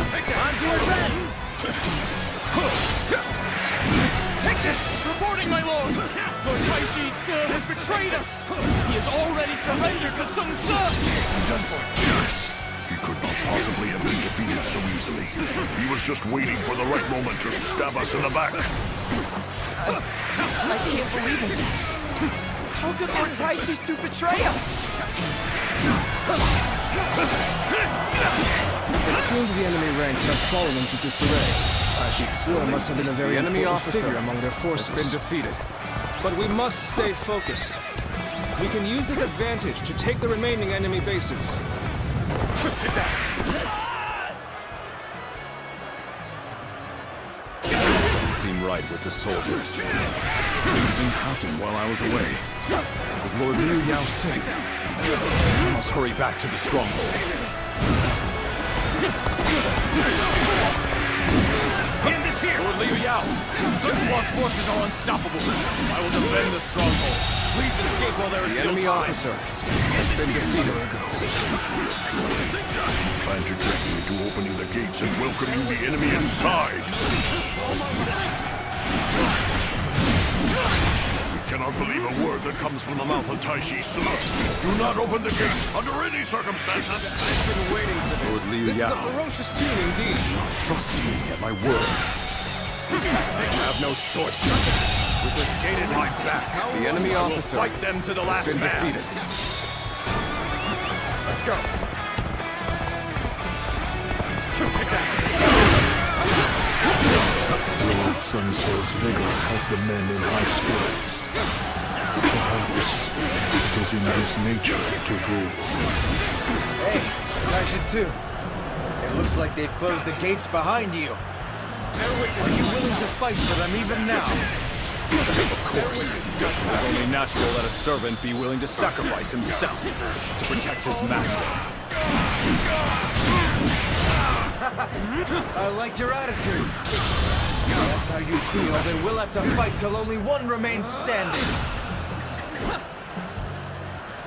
Take that! On to advance! Take this! Reporting, my lord! Lord Taishi Tse has betrayed us! He has already surrendered to Sun Tse! Done for. Yes! He could not possibly have been defeated so easily. He was just waiting for the right moment to stab us in the back. I can't believe it! How could Lord Taishi Tse betray us? It seems the enemy ranks have fallen into disarray. Taishi Tse must have been a very enemy important officer figure among their forces. has been defeated. But we must stay focused. We can use this advantage to take the remaining enemy bases. Take that! Doesn't seem right with the soldiers. Something happened while I was away. Is Lord Liu Yao safe? I must hurry back to the stronghold. Hand is here! Lord Liu Yao! Sun Tzu's forces are unstoppable. I will defend the stronghold. Please escape while there is The still enemy time. officer has been defeated. Plan to trick you into opening the gates and welcoming the enemy inside. We cannot believe a word that comes from the mouth of Taishi Tse. Do not open the gates under any circumstances. I've been waiting for Lord Liu This is Yao. a ferocious tune indeed. Trust me at my word. I have no choice. With this gate in my back, The enemy I will officer fight them to the last has been man. defeated. Let's go. Take that. Lord Sun Tzu's vigor has the men in high spirits. Perhaps it is in his nature to rule. Hey, Taishi Tse. It looks like they've closed the gates behind you. Are you willing to fight for them even now? Of course. It is only natural that a servant be willing to sacrifice himself to protect his master. I like your attitude. If that's how you feel, then we'll have to fight till only one remains standing.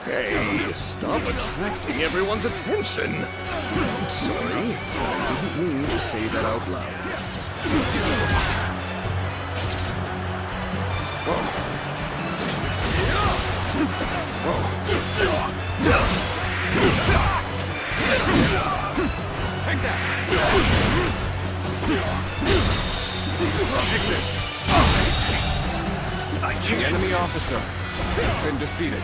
Hey, stop attracting everyone's attention. I'm sorry. I didn't mean to say that out loud. Take that! Take this! The enemy officer has been defeated.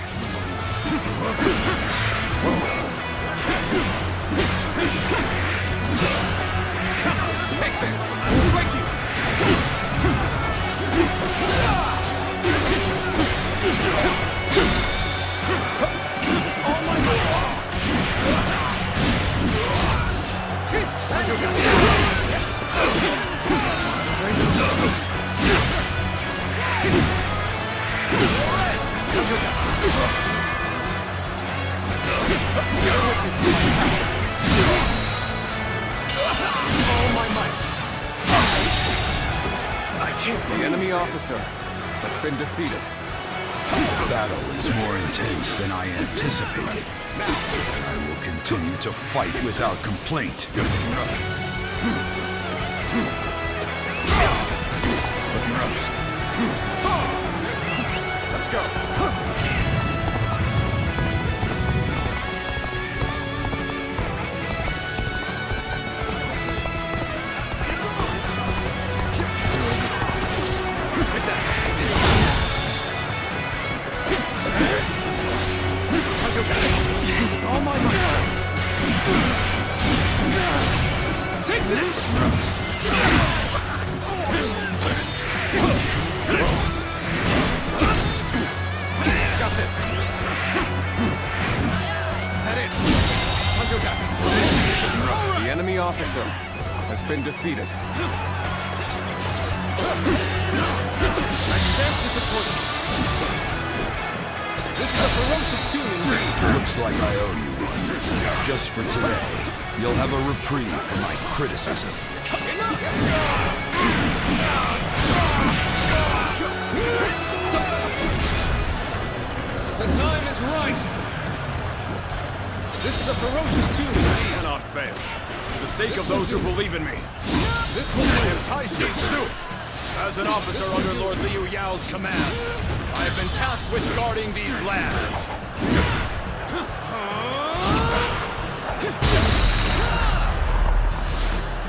Take this! Break you! Oh my God! The enemy officer has been defeated. The battle is more intense than I anticipated. I will continue to fight without complaint. Looking rough. Let's go! Take that! Oh my God! Take this! Got this! Is that it? The enemy officer has been defeated. I shan't disappoint you. This is a ferocious tune indeed. Looks like I owe you one. Just for today, you'll have a reprieve for my criticism. The The time is right! This is a ferocious tomb indeed. Cannot fail. For the sake of those who believe in me. This will I am Taishi Tsu. As an officer under Lord Liu Yao's command, I have been tasked with guarding these lands.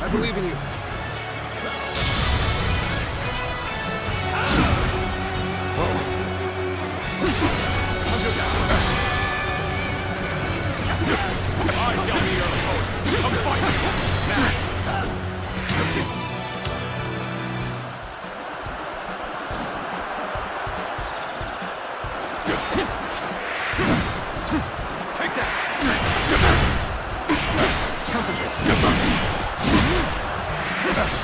I believe in you. I shall be your opponent. Come fight me! Now! Take that! Concentrate! Time to act!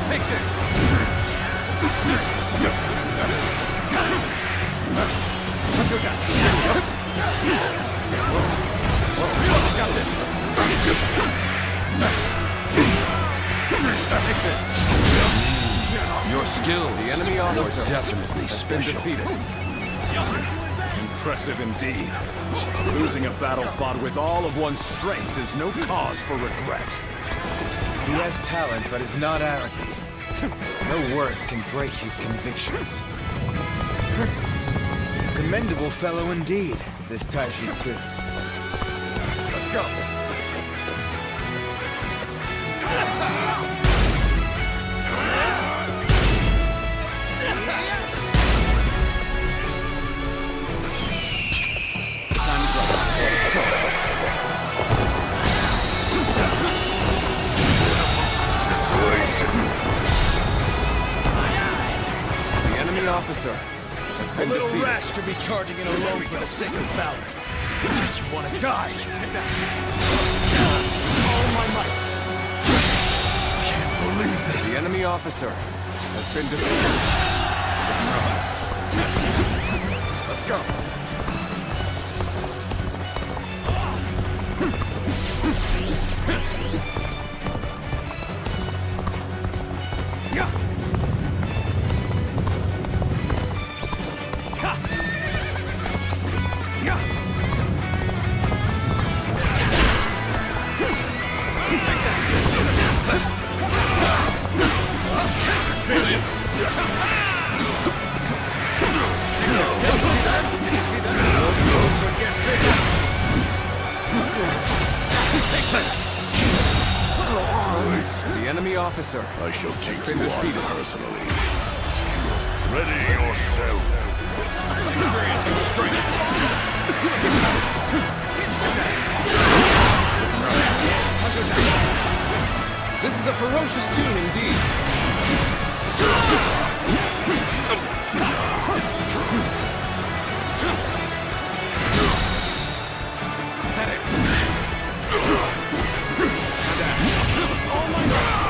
Take that! Take this! Your skills The enemy officer are definitely has been special. defeated. Impressive indeed. Losing a battle fought with all of one's strength is no cause for regret. He has talent, but is not arrogant. No words can break his convictions. Commendable fellow indeed, this Taishi Tsu. Let's go. Time is right. The enemy officer has been defeated. A little rash to be charging in alone for the sake of valor. I just want to die. Take that. All my might. Can't believe this. The enemy officer has been defeated. Let's go. Yeah. The enemy officer I shall take been you defeated. on personally. Ready yourself. Experience and strength. This is a ferocious tune indeed. All my might.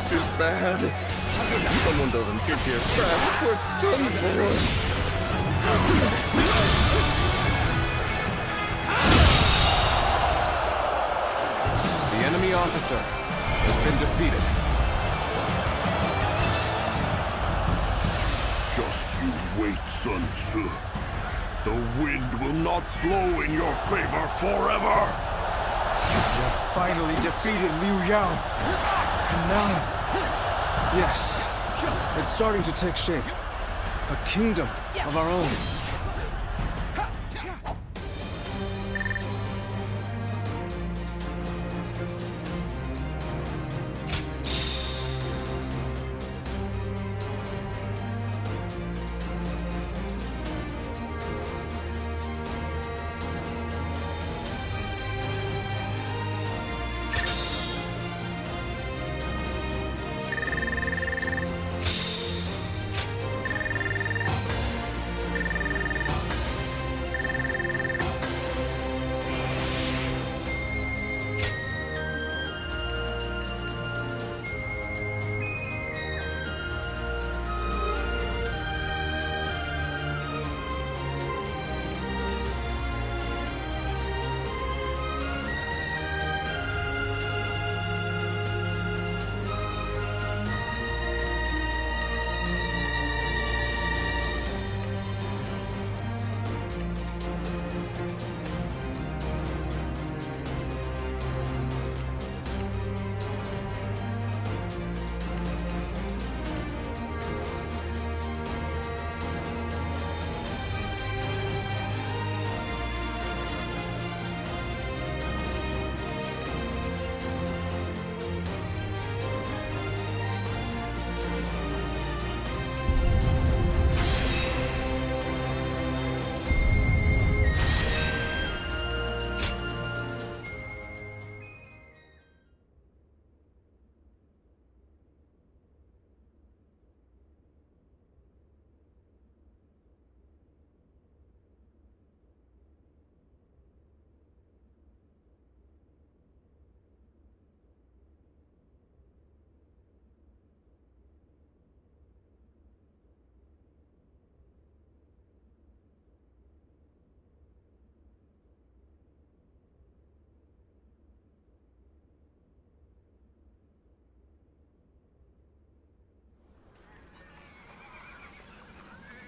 This is bad. If someone doesn't get here fast, we're done for. The enemy officer has been defeated. Just you wait, Sun Tzu. The wind will not blow in your favor forever! You finally defeated Liu Yao. And now... Yes. It's starting to take shape. A kingdom of our own.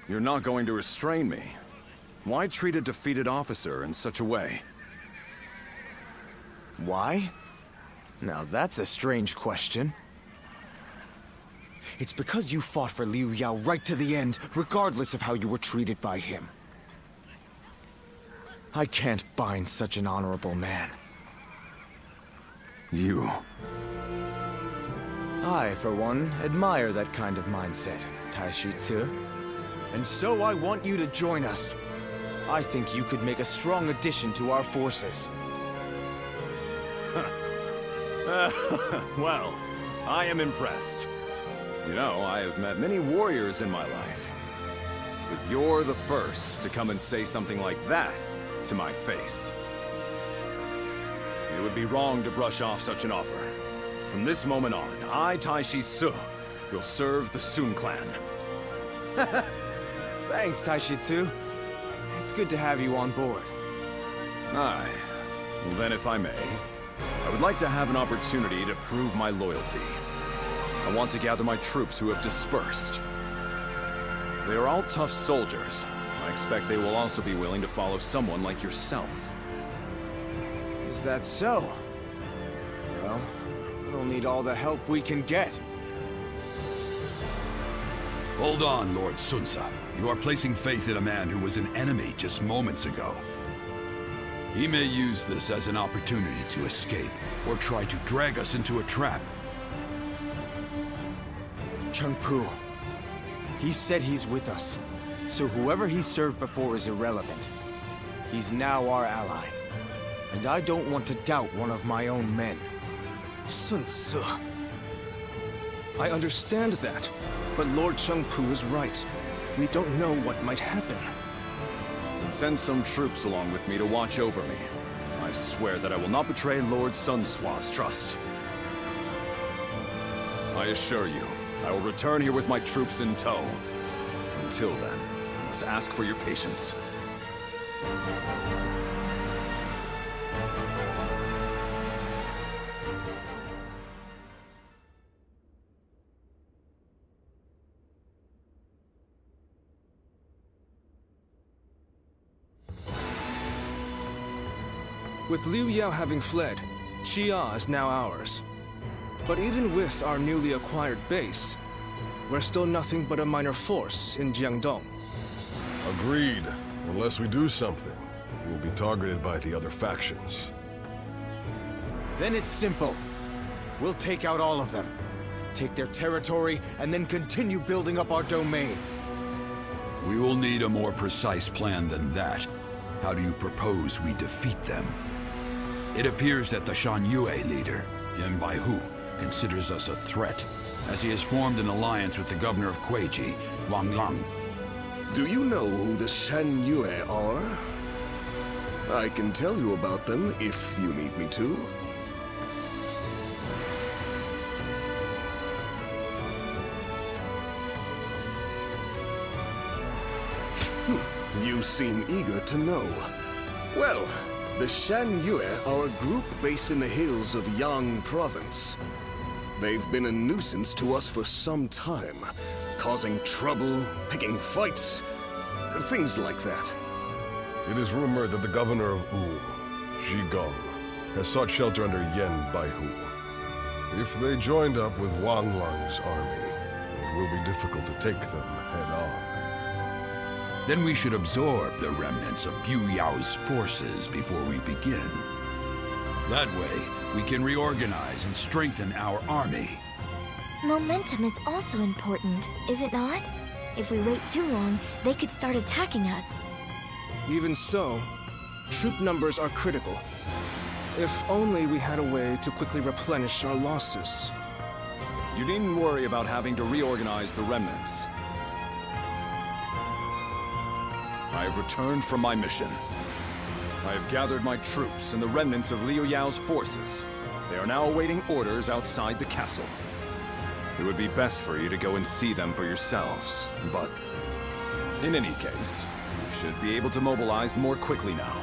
You're not going to restrain me. Why treat a defeated officer in such a way? Why? Now that's a strange question. It's because you fought for Liu Yao right to the end, regardless of how you were treated by him. I can't bind such an honorable man. You... I, for one, admire that kind of mindset, Taishi Tzu. And so I want you to join us. I think you could make a strong addition to our forces. Well, I am impressed. You know, I have met many warriors in my life. But you're the first to come and say something like that to my face. It would be wrong to brush off such an offer. From this moment on, I, Taishi Tzu, will serve the Sun clan. Thanks, Taishi Tzu. It's good to have you on board. Aye. Well, then, if I may, I would like to have an opportunity to prove my loyalty. I want to gather my troops who have dispersed. They are all tough soldiers. I expect they will also be willing to follow someone like yourself. Is that so? Well, we'll need all the help we can get. Hold on, Lord Sun Tzu. You are placing faith in a man who was an enemy just moments ago. He may use this as an opportunity to escape, or try to drag us into a trap. Chengpu. He said he's with us, so whoever he served before is irrelevant. He's now our ally, and I don't want to doubt one of my own men. Sun Tzu. I understand that, but Lord Chengpu is right. We don't know what might happen. Then send some troops along with me to watch over me. I swear that I will not betray Lord Sun Tzu's trust. I assure you, I will return here with my troops in tow. Until then, I must ask for your patience. With Liu Yao having fled, Xia is now ours. But even with our newly acquired base, we're still nothing but a minor force in Jiangdong. Agreed. Unless we do something, we'll be targeted by the other factions. Then it's simple. We'll take out all of them, take their territory, and then continue building up our domain. We will need a more precise plan than that. How do you propose we defeat them? It appears that the Shan Yue leader, Yan Baihu, considers us a threat, as he has formed an alliance with the governor of Kueiji, Wang Lang. Do you know who the Shan Yue are? I can tell you about them if you need me to. You seem eager to know. Well, the Shan Yue are a group based in the hills of Yang Province. They've been a nuisance to us for some time, causing trouble, picking fights, things like that. It is rumored that the governor of Wu, Zhigong, has sought shelter under Yan Baihu. If they joined up with Wang Lang's army, it will be difficult to take them head-on. Then we should absorb the remnants of Liu Yao's forces before we begin. That way, we can reorganize and strengthen our army. Momentum is also important, is it not? If we wait too long, they could start attacking us. Even so, troop numbers are critical. If only we had a way to quickly replenish our losses. You needn't worry about having to reorganize the remnants. I have returned from my mission. I have gathered my troops and the remnants of Liu Yao's forces. They are now awaiting orders outside the castle. It would be best for you to go and see them for yourselves, but in any case, you should be able to mobilize more quickly now.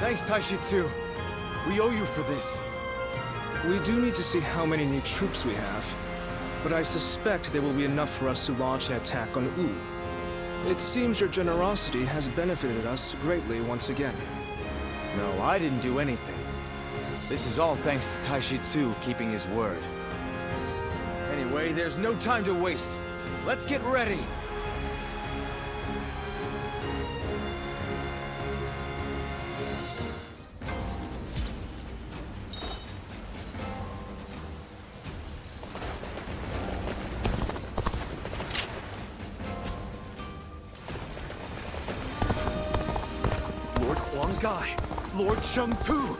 Thanks, Taishitsu. We owe you for this. We do need to see how many new troops we have, but I suspect there will be enough for us to launch an attack on Wu. It seems your generosity has benefited us greatly once again. No, I didn't do anything. This is all thanks to Taishitsu keeping his word. Anyway, there's no time to waste. Let's get ready! Lord Huang Gai, Lord Chengpu.